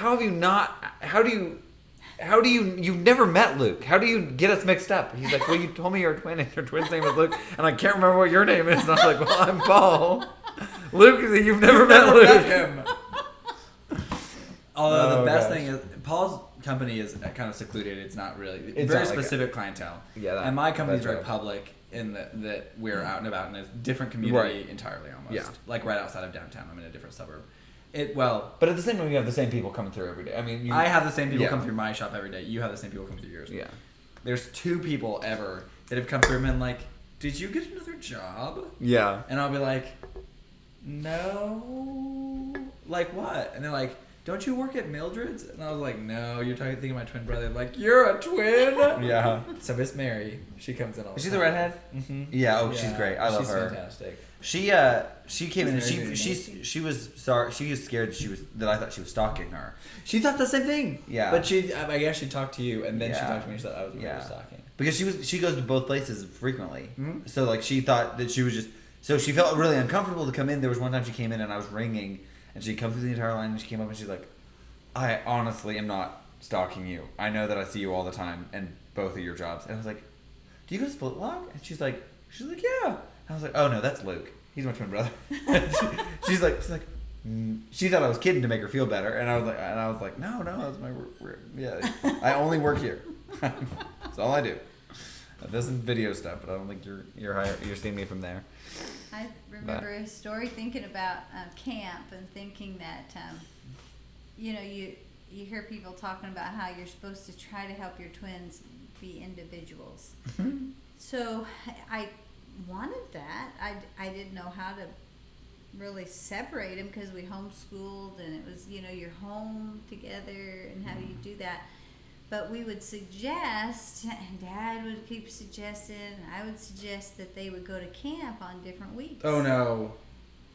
You've never met Luke. How do you get us mixed up?" He's like, "Well, you told me you're a twin, and your twin's name is Luke, and I can't remember what your name is." And I was like, "Well, I'm Paul. Luke, you've never met Luke." Met him. Although the best thing is Paul's company is kind of secluded. It's not really. It's very specific clientele. Yeah. And my company's very public in that we're out and about in a different community entirely almost. Yeah. Like right outside of downtown. I'm in a different suburb. But at the same time, you have the same people coming through every day. I mean, I have the same people come through my shop every day. You have the same people come through yours. Yeah. There's 2 people ever that have come through and been like, "Did you get another job?" Yeah. And I'll be like, "No." Like what? And they're like, "Don't you work at Mildred's?" And I was like, "No, you're thinking of my twin brother." Like, "You're a twin?" Yeah. So Miss Mary, she comes in all the time. Is she the redhead? Mm-hmm. Yeah. Oh, she's great. I love her. She's fantastic. She came in and she was sorry. She was scared that I thought she was stalking her. She thought the same thing. Yeah. But I guess she talked to you, and then she talked to me. She thought I was stalking. Because she goes to both places frequently. Mm-hmm. So like she thought that she was just. So she felt really uncomfortable to come in. There was one time she came in and I was ringing, and she come through the entire line, and she came up and she's like, "I honestly am not stalking you. I know that I see you all the time and both of your jobs." And I was like, "Do you go to Split Lock?" And she's like, "Yeah." And I was like, "Oh no, that's Luke. He's my twin brother." she's like, she thought I was kidding to make her feel better, and I was like, no, that's my work. Yeah, I only work here. That's all I do. This is video stuff, but I don't think you're seeing me from there. I remember a story thinking about camp and thinking that you hear people talking about how you're supposed to try to help your twins be individuals. So I wanted that. I didn't know how to really separate them because we homeschooled and it was, you're home together and how do you do that? But we would suggest, and Dad would keep suggesting, and I would suggest that they would go to camp on different weeks. Oh no.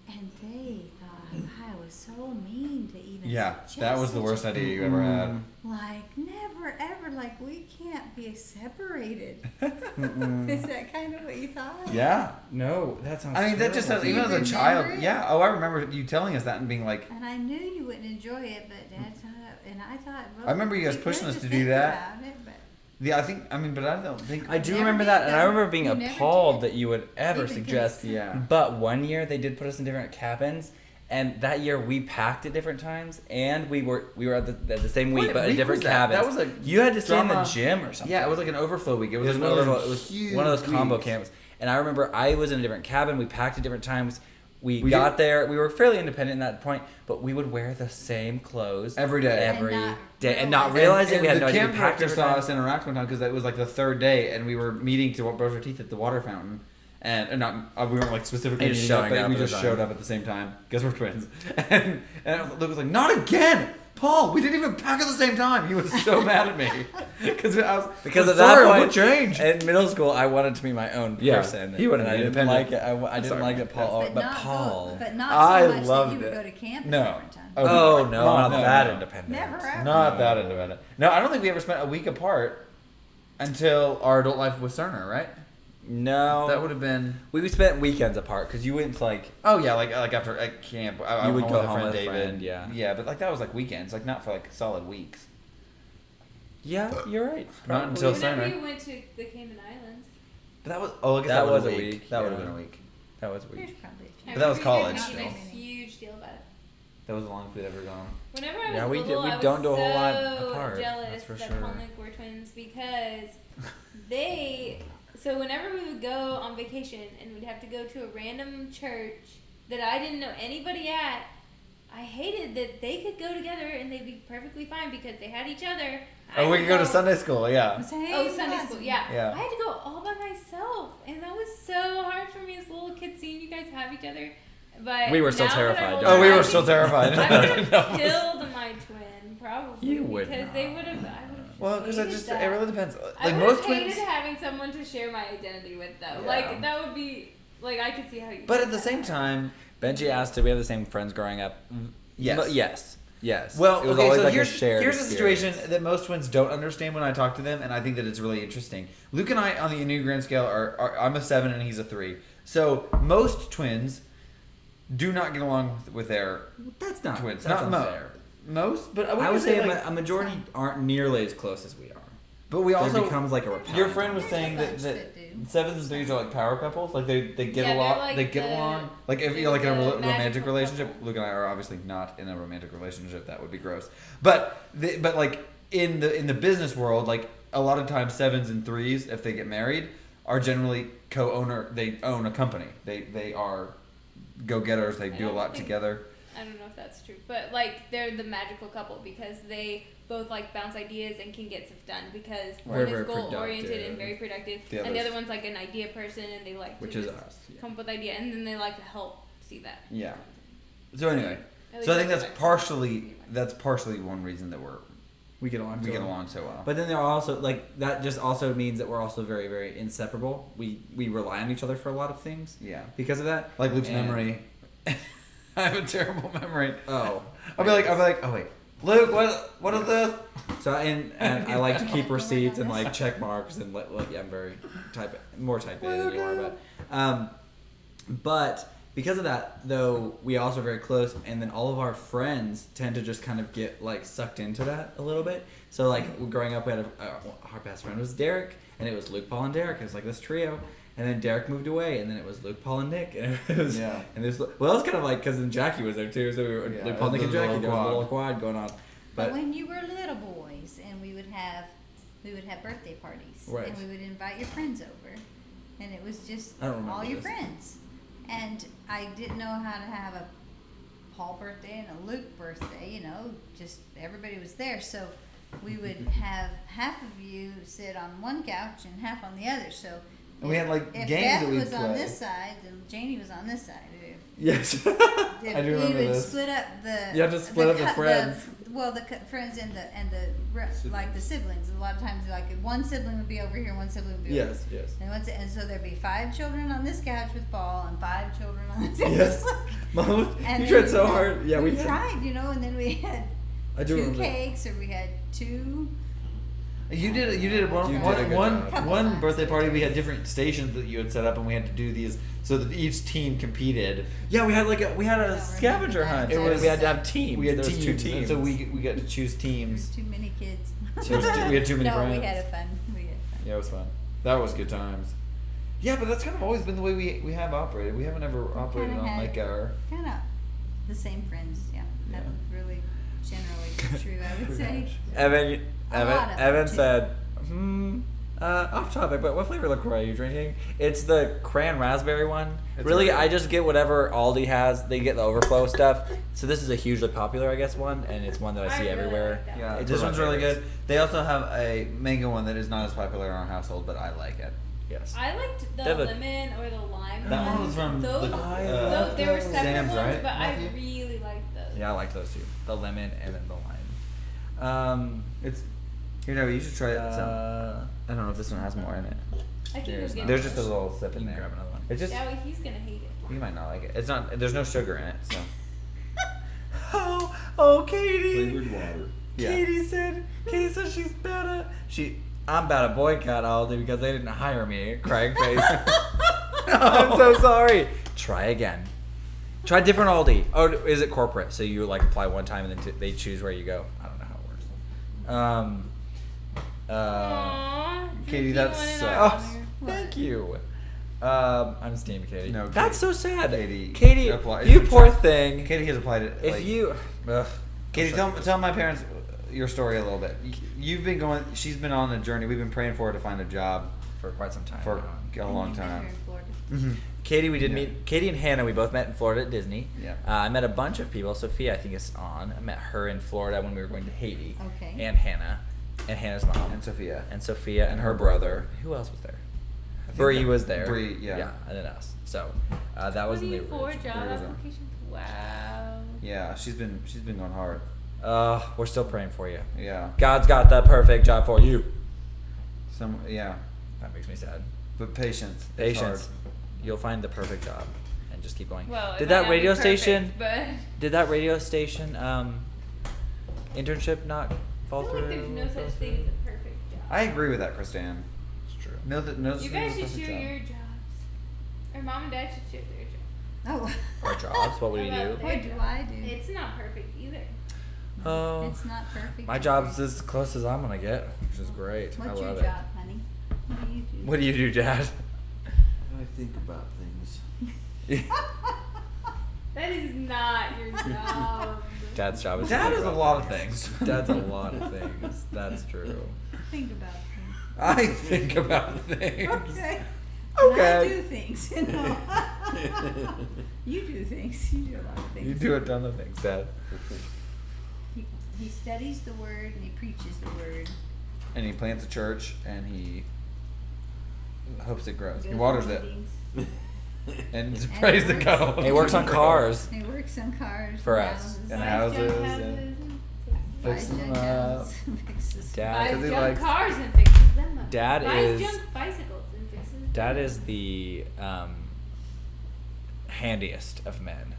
And they thought I was so mean to even suggest that was the worst such a idea you ever had. Like, never ever, like, we can't be separated. Is that kind of what you thought? Yeah. No, that sounds. I mean, that just sounds, Do even you as a remember child. it? Yeah. Oh, I remember you telling us that and being like, And I knew you wouldn't enjoy it, but Dad thought, and I thought, well, I remember you guys we pushing could us just to do think that. about it, but but I don't think. I do Never remember did, that, and I though. remember being You never appalled did. that you would ever Even suggest. Yeah. But one year they did put us in different cabins, and that year we packed at different times, and we were at the same week, What but in week different was that? cabins. That was a you had to stay in the drama- gym or something. Yeah, it was like an overflow week. It was, It was, like one of one those, of it those was huge one of those combo weeks. camps, and I remember I was in a different cabin. We packed at different times. We We got did- there. We were fairly independent at that point, but we would wear the same clothes Every day. every And not day, and not realize realizing we had the no idea. camp We packed director different saw times. us interact one time because it was like the third day, and we were meeting to brush our teeth at the water fountain, and not we weren't like specifically And just meeting up, showing but up we at the just time. showed up at the same time because we're twins, and Luke was like, "Not again, Paul! We didn't even pack at the same time." He was so mad at me because I was Because "I'm at that sorry, I point, would change. in middle school, I wanted to be my own Yeah, person. he wanted and to I be didn't like independent. it. I didn't sorry. like that Paul. But not Paul. but not I so much loved that you would it. go to camp No. at different times. Oh no, Mom, not no, that no. independent. Never ever. Not that independent. No, I don't think we ever spent a week apart until our adult life with Cerner, right? No, That would have been. we spent weekends apart because you went to like Oh yeah, like after at camp, I You would went go with home friend with a David. friend, yeah. Yeah, but like that was like weekends, like not for like solid weeks. yeah, you're right. Not until Whenever Cerner. you went to the Cayman Islands. But that was I guess That was a a week. week, That would have yeah. been a week. That was There's weird. probably a I few. But that was remember you college guys making still. a huge deal about it. That was the longest we'd ever gone. Whenever I was Yeah, we little, did- we I was don't do a whole lot so apart, jealous that's for that sure. Paul and Luke were twins because so whenever we would go on vacation and we'd have to go to a random church that I didn't know anybody at, I hated that they could go together and they'd be perfectly fine because they had each other. I Oh, we had could go to Sunday school, yeah. Oh, Sunday school, yeah. Yeah. I had to go all by myself, and that was so hard for me as a little kid seeing you guys have each other. But We were still now that I'm terrified, older, don't Oh, we I were think still terrified. I would have killed my twin, probably. You would because not. they would have. I would have. Well, because it hated it that. really depends. I Like would most have hated twins. having someone to share my identity with, though. Yeah. Like that would be like I could see how you. But did at the that. same time, Benji asked, "Did we have the same friends growing up?" Yes. But yes. Yes. well, it was okay, always so like here's a shared a situation experience. that most twins don't understand when I talk to them, and I think that it's really interesting. Luke and I on the Enneagram scale are I'm a 7 and he's a 3. So most twins do not get along with their That's not twins. That's Not unfair. most, but I would say like, a majority aren't nearly as close as we are. but we There also becomes like a repellent. your friend was There's a saying bunch that that do. 7s and 3s are like power couples. Like they get Yeah, a they're lot. like They get the- along. Like if you're like in a the romantic magical relationship. couple. Luke and I are obviously not in a romantic relationship. That would be gross. But like in the business world, like a lot of times 7s and 3s, if they get married, are generally co-owner. They own a company. They are go-getters. They I do a don't lot think- together. I don't know if that's true, but like they're the magical couple because they both like bounce ideas and can get stuff done because one Very, is very goal oriented productive. and very productive, The and the others- other one's like an idea person and they like Which to is just us, yeah. come up with idea and then they like to help see that. Yeah. So anyway, At so I least think that's that's partially one reason that We get along. we so get well. along so well. But then there are also like that just also means that we're also very very inseparable. We rely on each other for a lot of things Yeah. because of that. Like Luke's And- memory. I have a terrible memory. Oh. I'll be like, oh wait, Luke, what is this? So and I like to keep receipts and like check marks and like yeah, I'm very more type A than you are, but because of that though we also are very close, and then all of our friends tend to just kind of get like sucked into that a little bit. So like growing up we had our best friend was Derek, and it was Luke, Paul, and Derek. It was like this trio. And then Derek moved away, and then it was Luke, Paul, and Nick. And it was, Yeah. And this, well, it was kind of like because then Jackie was there too, so we were Yeah, Luke, Paul, Nick, and the Jackie. little There was a quad. little quad going on. But But when you were little boys, and we would have birthday parties, Right. and we would invite your friends over, and it was just I don't remember all your this. friends. And I didn't know how to have a Paul birthday and a Luke birthday. Just everybody was there, so we would have half of you sit on one couch and half on the other. So And we had like if games Beth that we'd was play. on this side, then Janie was on this side. Yes. If I do we remember would this. split up the You have to split up the friends. Friends and like the siblings. A lot of times, like one sibling would be over here, one sibling would be over Yes, here. yes. And so there'd be 5 children on this couch with Paul and 5 children on this. Yes. Mom, And you then tried so hard. Yeah, we tried. tried, and then we had I do 2 remember. cakes, or we had 2. You did one You did a good job. one birthday party. We had different stations that you had set up, and we had to do these so that each team competed. Yeah, we had a don't scavenger remember hunt. that. It was, we had to have teams. We had There was teams, 2 teams. and so we got to choose There's teams. too many kids. We had too many no, friends. we had a fun. We had fun. Yeah, it was fun. That was good times. Yeah, but that's kind of always been the way we have operated. We haven't ever operated kinda on had- like our. Kind of the same friends, yeah. That Yeah. was really generally true, I would say. Evan, A lot of Evan them, too. said, off topic, but what flavor LaCroix are you drinking? It's the cran raspberry one. It's Really, really I good. just get whatever Aldi has. They get the overflow stuff. So this is a hugely popular, I guess, one, and it's one that I see really everywhere. like that Yeah, It's this one one's of my really favorites. good. They also have a mango one that is not as popular in our household, but I like it. Yes. I liked the They have a- lemon or the lime. That one ones. was from those. the- those they were separate Sam's, ones, right, but Matthew? I really liked those. Yeah, I like those two. The lemon and then the lime. It's you should try it. Uh, I don't know if this one has more in it. I can go There's get There's more. just a little sip in You can there. grab another one. It's just Yeah, well, he's gonna hate it. you might not like it. It's not. There's no sugar in it, so. oh, Katie. Flavored water. Yeah. Katie said she's about to I'm about to boycott Aldi because they didn't hire me. Crying face. I'm so sorry. Try again. Try different Aldi. Oh, is it corporate? So you like apply one time and then they choose where you go. I don't know how it works. Aww, Katie, drinking that's one in so- our Oh, honor. thank you. I'm steamed, Katie. No, that's so sad. Katie, apply- you poor thing. Katie has applied it. If like- you, ugh, Katie, tell my parents your story a little bit. You've been going. She's been on a journey. We've been praying for her to find a job for quite some time. for now. a long You've been time. here in Florida. Mm-hmm. Katie, we did Yeah. meet. Katie and Hannah, we both met in Florida at Disney. Yeah. I met a bunch of people. Sophia, I think, is on. I met her in Florida when we were going to Haiti. Okay. And Hannah's mom, And Sophia. and Sophia, and her brother. Who else was there? Bree was there. Bree, yeah. Yeah, and then us. So that was in the 24 original. job There was a- applications. Wow. Yeah, she's been going hard. We're still praying for you. Yeah. God's got the perfect job for you. Yeah. That makes me sad. But patience. It's Patience. hard. You'll find the perfect job, and just keep going. Well, it did might that not be radio perfect, station? But Did that radio station internship not I fall feel through? like there's no such thing as a perfect job. I agree with that, Kristan. It's true. No, You guys should share your jobs. Or mom and dad should share their jobs. Oh. Our jobs. What would we How do? about What their do I jobs? do? It's not perfect either. Oh, It's not perfect. my job's as close as I'm gonna get, which is great. What's I your love job, it. honey? What do you do? What do you do, Dad? I think about things. That is not your job. Dad's job is. to Dad think is a about lot of things. things. Dad's a lot of things. That's true. Think about things. I think about things. Okay. Okay. And I do things, you know. You do things. You do a lot of things. You do a ton of things, Dad. He studies the word and he preaches the word. And he plants a church and he hopes it grows. He Goes to waters it. meetings. And And praise the works. God. He works on cars. He works on cars. For and us. houses. And Buys houses junk and- and Buys fixes junk them up. houses and fixes Dad- buys Because he junk likes- cars and fixes them up. Dad buys is- junk bicycles and fixes them Dad up. is the handiest of men,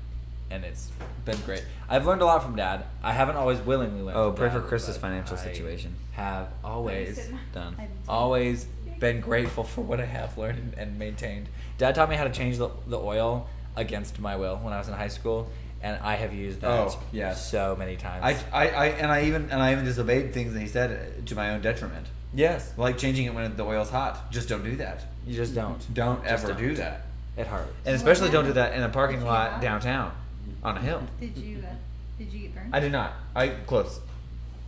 and it's been great. I've learned a lot from Dad. I haven't always willingly learned. Oh, from pray Dad, for Chris's but financial I situation. Have always Done. I do too. always been grateful for what I have learned and maintained. Dad taught me how to change the oil against my will when I was in high school, and I have used that Oh, yes. so many times. I even disobeyed things that he said to my own detriment. yes, Like changing it when the oil's hot. Just don't do that. you just don't. Don't Just ever don't. do that. It hurts. And What especially don't do happened? that in a parking Did you lot not? downtown on a hill. Did you get burned? I did not. I close.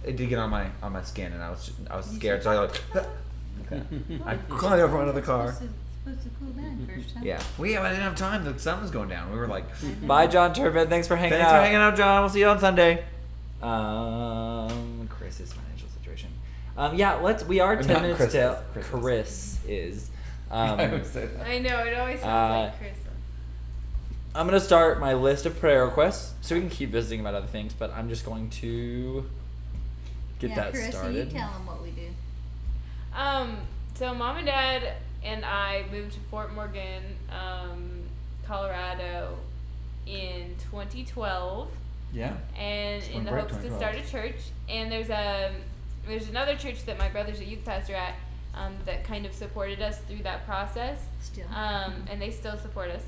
It did get on my skin, and I was You scared. So should- I like. I climbed over under the car. Supposed to cool down first, huh? Yeah. I didn't have time. The sun was going down. We were like, Bye, John Turbin. Thanks for hanging thanks out. for hanging out, John. We'll see you on Sunday. Chris's financial situation. Yeah, we are Or 10 not minutes Chris's, till Chris's. Chris is. I would say that. I know, it always sounds like Chris. I'm going to start my list of prayer requests, so we can keep visiting about other things, but I'm just going to get that Carissa, started. you tell them what we do. So Mom and Dad and I moved to Fort Morgan, Colorado in 2012. Yeah. And It's in going the great, hopes to 2012. start a church. And there's another church that my brother's a youth pastor at, that kind of supported us through that process. Still. And they still support us.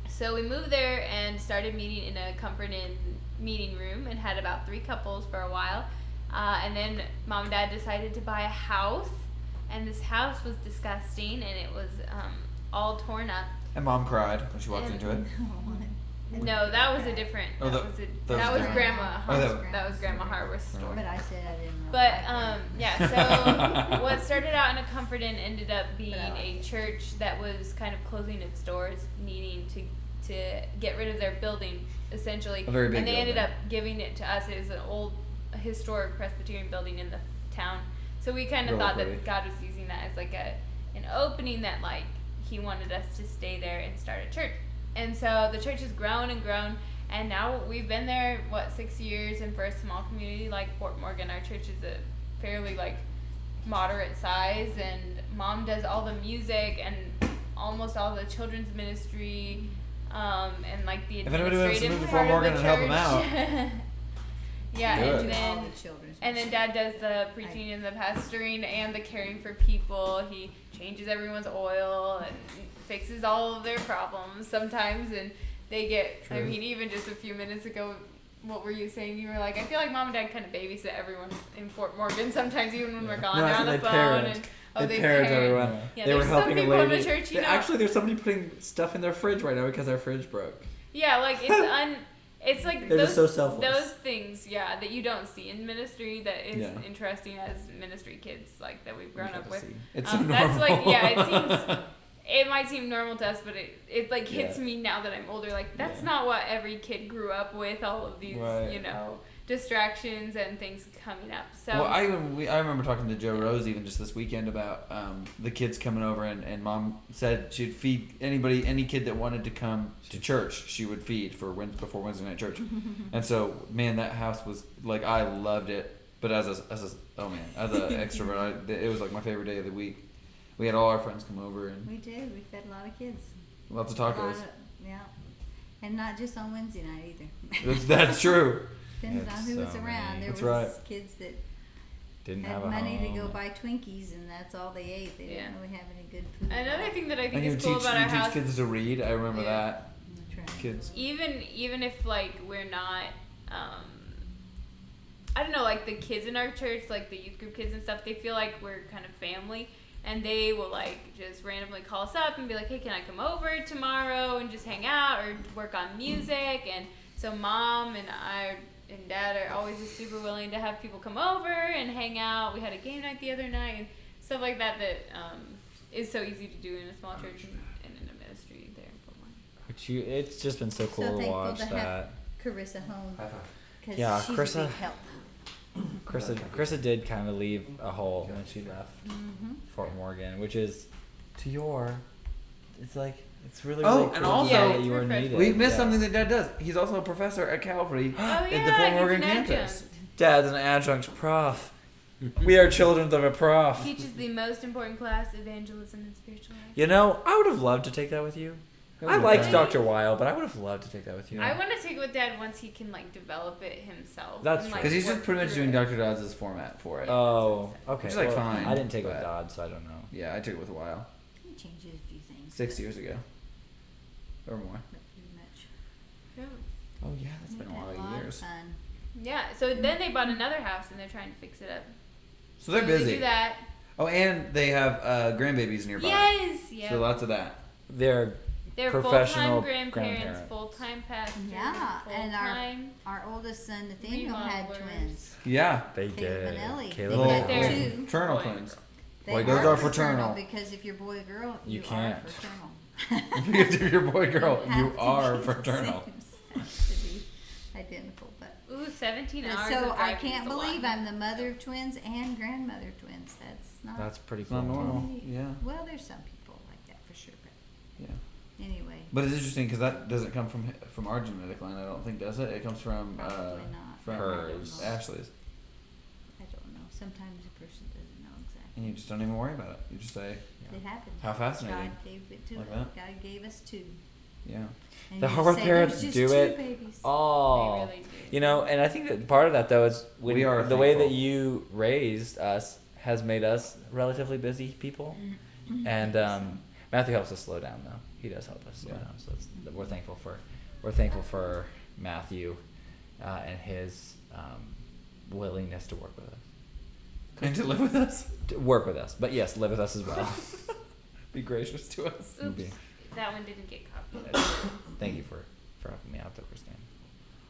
So we moved there and started meeting in a Comfort Inn meeting room and had about 3 couples for a while. And then Mom and Dad decided to buy a house. And this house was disgusting, and it was all torn up. And Mom cried when she walked And- into it. No, that was a different. Oh, that was different. Grandma. Oh, That was Grandma Harvest's store. But I said I didn't know. But that. yeah, so what started out in a Comfort Inn ended up being But I like a church that was kind of closing its doors, needing to get rid of their building essentially. A very big and they ended building. up giving it to us. It was an old historic Presbyterian building in the town. So we kind of Really thought pretty. that God was using that as like an opening, that like He wanted us to stay there and start a church. And so the church has grown and grown. And now we've been there, 6 years, and for a small community like Fort Morgan, our church is a fairly like moderate size, and Mom does all the music and almost all the children's ministry, and like the If anybody wants to administrative move to part Fort of the Morgan and help 'em church. Yeah, Do and it. All then the children's and then Dad does the preaching and the pastoring and the caring for people. He changes everyone's oil and fixes all of their problems sometimes, and they get. I True. mean, even just a few minutes ago, what were you saying? You were like, I feel like Mom and Dad kind of babysit everyone in Fort Morgan sometimes, even when we're gone. No, I They're on the think they phone parent. and They parent everyone. Yeah, They were there's helping some a people in lady. the church, you know. Actually, there's somebody putting stuff in their fridge right now because our fridge broke. Yeah, like it's like They're those, just so selfless. those things, yeah, that you don't see in ministry that is Yeah. interesting as ministry kids, like that we've grown up with. It's so That's normal. like, yeah, it seems, it might seem normal to us, but it like hits Yeah. me now that I'm older. Like that's Yeah. not what every kid grew up with. All of these, Right. you know, distractions and things coming up. So Well, I remember talking to Joe Rose even just this weekend about the kids coming over, and Mom said she'd feed any kid that wanted to come to church. She would feed before Wednesday night church, and so man, that house was like, I loved it. But as an extrovert, it was like my favorite day of the week. We had all our friends come over and We did. We fed a lot of kids. lots of A lot tacos. yeah. And not just on Wednesday night either. That's true. Depending on It's who was so around. many. There That's was right. kids that Didn't had have a money home. to go buy Twinkies, and that's all they ate. They Yeah. didn't really have any good food. another thing that I And think you is cool teach about our house, kids to read. I remember Yeah. that. That's right. Kids. even if like we're not I don't know, like the kids in our church, like the youth group kids and stuff, they feel like we're kind of family, and they will like just randomly call us up and be like, hey, can I come over tomorrow and just hang out or work on music? And so Mom and I and Dad are always just super willing to have people come over and hang out. We had a game night the other night and stuff like that is so easy to do in a small church and in a ministry there in Fort Worth. It's just been so cool So to thankful watch to have that. Carissa home. Because Yeah, she's Carissa- a big help. Carissa did kind of leave a hole when she left Fort Morgan, which is to your. It's like it's really. Oh, really and cool also- that you were Yeah, needed. We missed Yeah. something that Dad does. He's also a professor at Calvary Oh at the yeah, Fort he's Morgan an campus. adjunct. Dad's an adjunct prof. We are children of a prof. Teaches the most important class, evangelism and spiritual life. You know, I would have loved to take that with you. That I would've liked been Dr. Weil, but I would have loved to take that with you. I want to take it with Dad once he can like develop it himself. That's and, true. like, Because he's just work pretty much through doing it. Dr. Dodds' format for it. Oh, okay. Which is, like, well, fine, I didn't take it with but- Dodd, so I don't know. Yeah, I took it with a while. He changes a few things. 6 years ago. Or more. But pretty much. Yeah. Oh, yeah, that's been a We lot had of years. fun. Yeah. So then they bought another house and they're trying to fix it up. So they're They busy. do that. Oh, and they have grandbabies nearby. Yes. Yeah. So lots of that. They're They're professional full-time grandparents, grandparents. full-time pastors, Yeah, and full-time. our oldest son Nathaniel had remodelers. twins. Yeah. they Caleb did. and Ellie. Caleb They and got Ellie. two. Fraternal Boy. twins. They Boy, those are fraternal. because if you're boy or girl, You are can't. fraternal. Because if you're boy girl, have you to are be the fraternal. same sex to be identical, but Ooh, 17 hours. so of I driving can't is a lot. believe I'm the mother of twins and grandmother of twins. That's not That's pretty It's cool. not normal. Yeah. Well, there's some people. sure. But Yeah. anyway, But it's interesting because that doesn't come from our genetic line, I don't think, does it? It comes from probably not. from hers. Ashley's. I don't know. Sometimes a person doesn't know exactly. And you just don't even worry about it. You just say, It happens. How fascinating. God gave it to Like us. that? God gave us two. yeah. And The you hard say, parents "There's just do two it. babies." Oh, They really do. you know, and I think that part of that though is We are the way that thankful. you raised us has made us relatively busy people, and Matthew helps us slow down though. He does help us slow Yeah. down, so we're thankful for Matthew and his willingness to work with us. And to live with us. To work with us, but yes, live with us as well. Be gracious to us. Oops, be. that one didn't get copied. Thank you for helping me out there, Christine.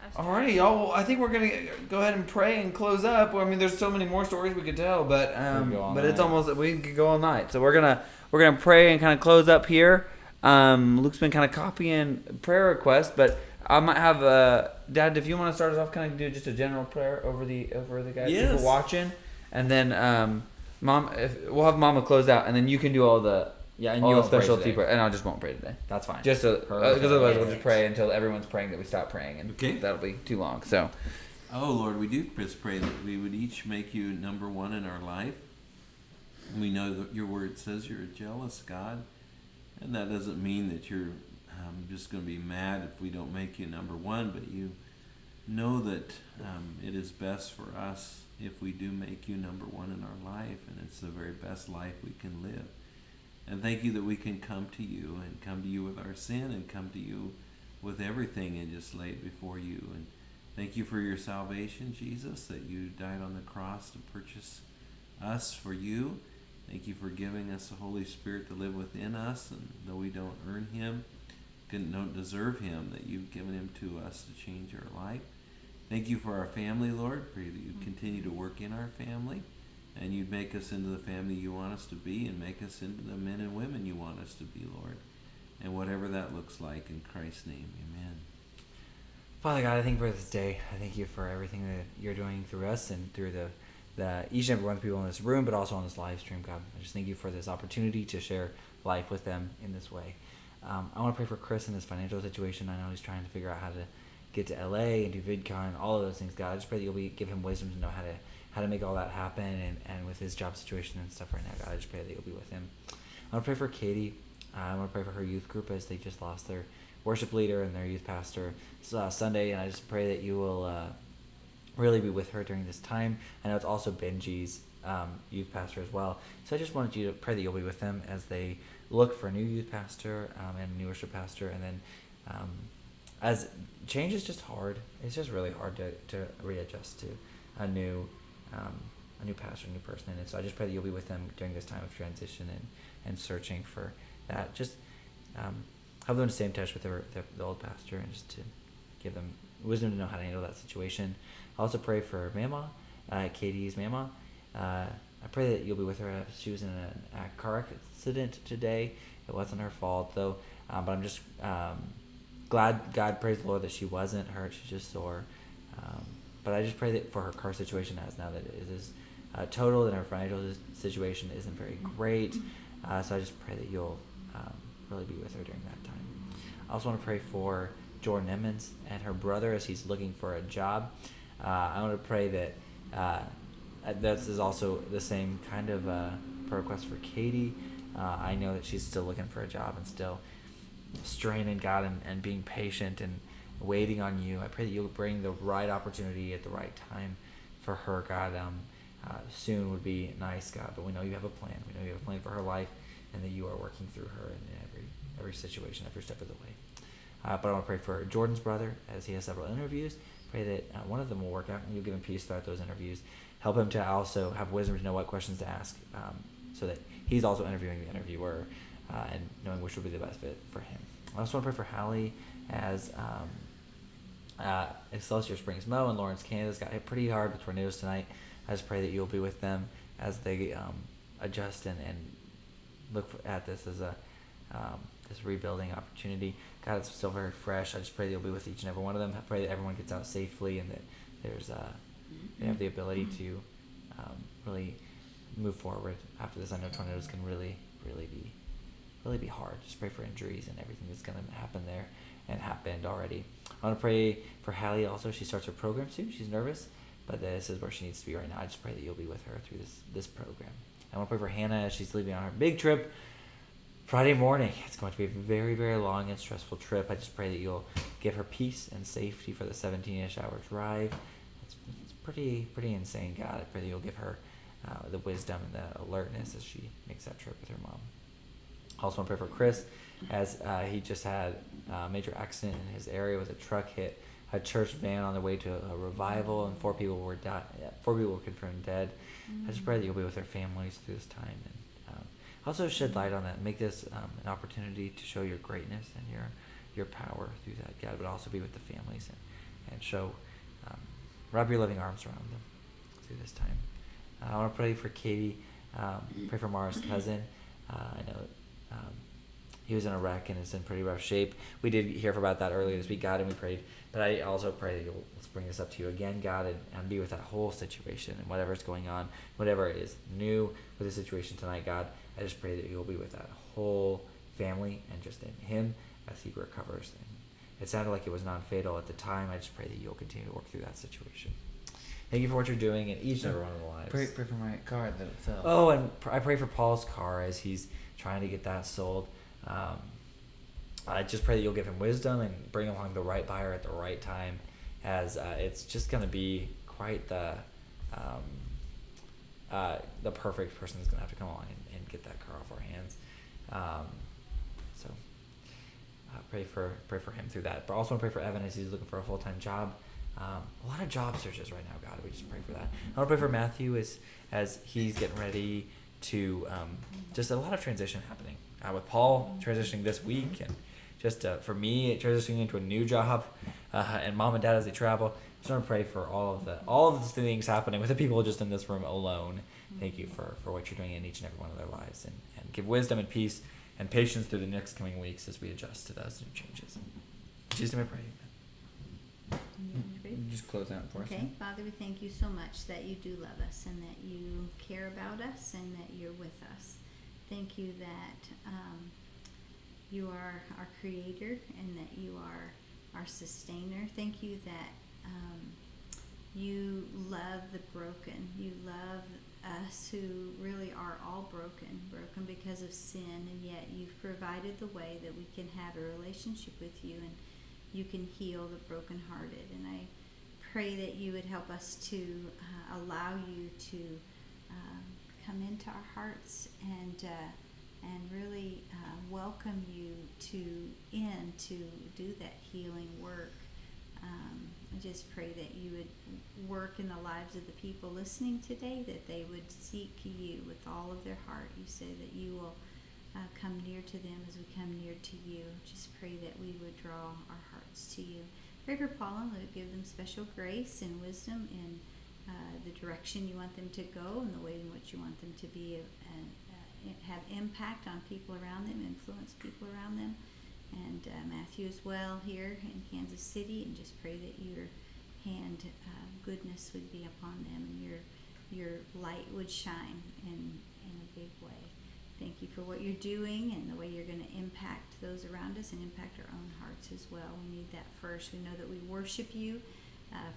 I was Alrighty, y'all. Well, I think we're gonna go ahead and pray and close up. Well, I mean, there's so many more stories we could tell, but We could go all it's night. almost we could go all night. So we're gonna pray and kind of close up here. Luke's been kind of copying prayer requests, but I might have Dad, if you want to start us off, kind of do just a general prayer over the guys Yes. people watching, and then Mom, we'll have Mama close out, and then you can do all the And all you'll the pray specialty today. prayer, and I just won't pray today. That's fine. Just so, Perfect. because otherwise we'll just pray until everyone's praying that we stop praying, and Okay. that'll be too long. So, Oh, Lord, we do just pray that we would each make you number one in our life. We know that your word says you're a jealous God, and that doesn't mean that you're just going to be mad if we don't make you number one, but you know that it is best for us if we do make you number one in our life, and it's the very best life we can live. And thank you that we can come to you with our sin and come to you with everything and just lay it before you. And thank you for your salvation, Jesus, that you died on the cross to purchase us for you. Thank you for giving us the Holy Spirit to live within us, and though we don't earn him, don't deserve him, that you've given him to us to change our life. Thank you for our family, Lord. Pray that you continue to work in our family, and you'd make us into the family you want us to be, and make us into the men and women you want us to be, Lord. And whatever that looks like, in Christ's name, amen. Father God, I thank you for this day. I thank you for everything that you're doing through us and through the each and every one of the people in this room, but also on this live stream, God. I just thank you for this opportunity to share life with them in this way. I want to pray for Chris in his financial situation. I know he's trying to figure out how to get to LA and do VidCon and all of those things, God. I just pray that you'll give him wisdom to know how to make all that happen, and with his job situation and stuff right now, God, I just pray that you'll be with him. I want to pray for Katie. I want to pray for her youth group as they just lost their worship leader and their youth pastor Sunday, and I just pray that you will really be with her during this time. I know it's also Benji's youth pastor as well, so I just wanted you to pray that you'll be with them as they look for a new youth pastor and a new worship pastor, and then as change is just hard. It's just really hard to readjust to a new pastor, a new person, and so I just pray that you'll be with them during this time of transition and searching for that. Just have them to stay in touch with the old pastor, and just to give them wisdom to know how to handle that situation. I also pray for Mama, Katie's Mama. I pray that you'll be with her. She was in a car accident today. It wasn't her fault though, but I'm just glad, God, praise the Lord, that she wasn't hurt. She's just sore. But I just pray that for her car situation, as now that it is total and her financial situation isn't very great. So I just pray that you'll really be with her during that time. I also want to pray for Jordan Emmons and her brother as he's looking for a job. I want to pray that this is also the same kind of prayer request for Katie. I know that she's still looking for a job and still straining God and being patient and waiting on you. I pray that you'll bring the right opportunity at the right time for her, God. Soon would be nice, God, but we know you have a plan. We know you have a plan for her life, and that you are working through her in every situation, every step of the way. But I want to pray for Jordan's brother as he has several interviews. Pray that one of them will work out, and you'll give him peace throughout those interviews. Help him to also have wisdom to know what questions to ask, so that he's also interviewing the interviewer and knowing which will be the best fit for him. I also want to pray for Hallie as Excelsior Springs Mo and Lawrence, Kansas got hit pretty hard with tornadoes tonight. I just pray that you'll be with them as they adjust and look at this as this rebuilding opportunity. God, it's still very fresh. I just pray that you'll be with each and every one of them. I pray that everyone gets out safely and that there's they have the ability to really move forward after this. I know tornadoes can really really be hard. Just pray for injuries and everything that's going to happen there and happened already. I want to pray for Hallie also. She starts her program soon. She's nervous, but this is where she needs to be right now. I just pray that you'll be with her through this program. I want to pray for Hannah as she's leaving on her big trip Friday morning. It's going to be a very, very long and stressful trip. I just pray that you'll give her peace and safety for the 17-ish hour drive. It's pretty insane, God. I pray that you'll give her the wisdom and the alertness as she makes that trip with her mom. I also want to pray for Chris as he just had a major accident in his area with a truck hit a church van on the way to a revival, and 4 people were confirmed dead. I just pray that you'll be with their families through this time, and also shed light on that. Make this an opportunity to show your greatness and your power through that, God, but also be with the families and show, wrap your loving arms around them through this time. I want to pray for Katie, pray for Mara's cousin. I know he was in a wreck and is in pretty rough shape. We did hear about that earlier this week, God, and we prayed. But I also pray that you'll bring this up to you again, God, and be with that whole situation and whatever's going on, whatever is new with the situation tonight, God. I just pray that you'll be with that whole family and just in him as he recovers. And it sounded like it was non-fatal at the time. I just pray that you'll continue to work through that situation. Thank you for what you're doing in each and every one of the lives. Pray for my car that it sells. Oh, and I pray for Paul's car as he's trying to get that sold. I just pray that you'll give him wisdom and bring along the right buyer at the right time, as it's just going to be quite the perfect person that's going to have to come along and get that car off our hands. So pray for him through that. But also want to pray for Evan as he's looking for a full-time job. A lot of job searches right now, God. We just pray for that. I want to pray for Matthew as he's getting ready to just a lot of transition happening. With Paul transitioning this week, and just for me transitioning into a new job, and mom and dad as they travel. Just want to pray for all of the things happening with the people just in this room alone. Thank you for what you're doing in each and every one of their lives, and give wisdom and peace and patience through the next coming weeks as we adjust to those new changes. In Jesus' name I pray. Just close out for us. Okay, Father, we thank you so much that you do love us and that you care about us and that you're with us. Thank you that you are our creator and that you are our sustainer. Thank you that you love the broken. You love us who really are all broken because of sin, and yet you've provided the way that we can have a relationship with you and you can heal the brokenhearted. And I pray that you would help us to allow you to come into our hearts and really welcome you to do that healing work. I just pray that you would work in the lives of the people listening today, that they would seek you with all of their heart. You say that you will come near to them as we come near to you. Just pray that we would draw our hearts to you. Pray for Paul and Luke, give them special grace and wisdom in the direction you want them to go and the way in which you want them to be and have impact on people around them, influence people around them. And Matthew as well here in Kansas City, and just pray that your hand goodness would be upon them and your light would shine in a big way. Thank you for what you're doing and the way you're going to impact those around us and impact our own hearts as well. We need that first. We know that we worship you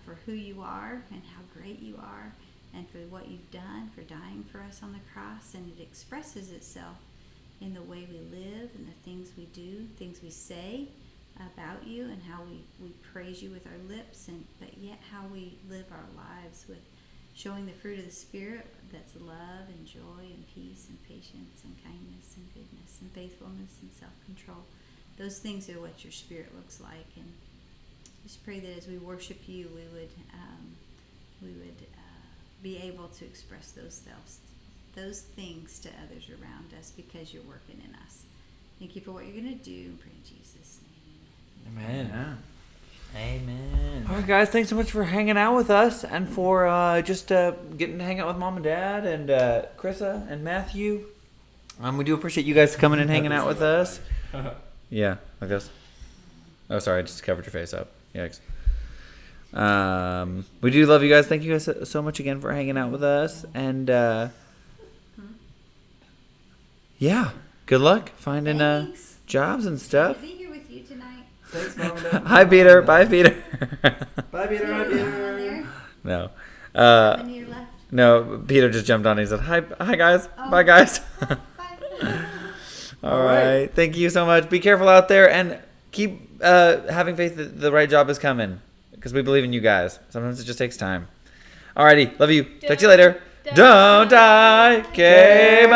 for who you are and how great you are, and for what you've done, for dying for us on the cross. And it expresses itself in the way we live and the things we do, things we say about you, and how we praise you with our lips, but yet how we live our lives with showing the fruit of the Spirit, that's love and joy and peace and patience and kindness and goodness and faithfulness and self-control. Those things are what your Spirit looks like. And just pray that as we worship you, we would be able to express those things to others around us because you're working in us. Thank you for what you're going to do. Pray in Jesus' name. Amen. Yeah. Amen. All right, guys. Thanks so much for hanging out with us and for just getting to hang out with Mom and Dad and Chrissa and Matthew. We do appreciate you guys coming and hanging out with us. Yeah, like this. Oh, sorry. I just covered your face up. Yikes. We do love you guys. Thank you guys so much again for hanging out with us. And yeah, good luck finding Thanks. jobs and Good stuff. to be here with you tonight. Thanks, Mom and Dad. Hi, Peter. Bye, Peter. Bye, Peter. Hi, Anyone Peter. there? No. How many are left? No, Peter just jumped on. He said, hi guys. Oh. Bye, guys. Bye. All right. Thank you so much. Be careful out there and keep having faith that the right job is coming because we believe in you guys. Sometimes it just takes time. Alrighty. Love you. Talk to you later. Don't die. Okay, bye.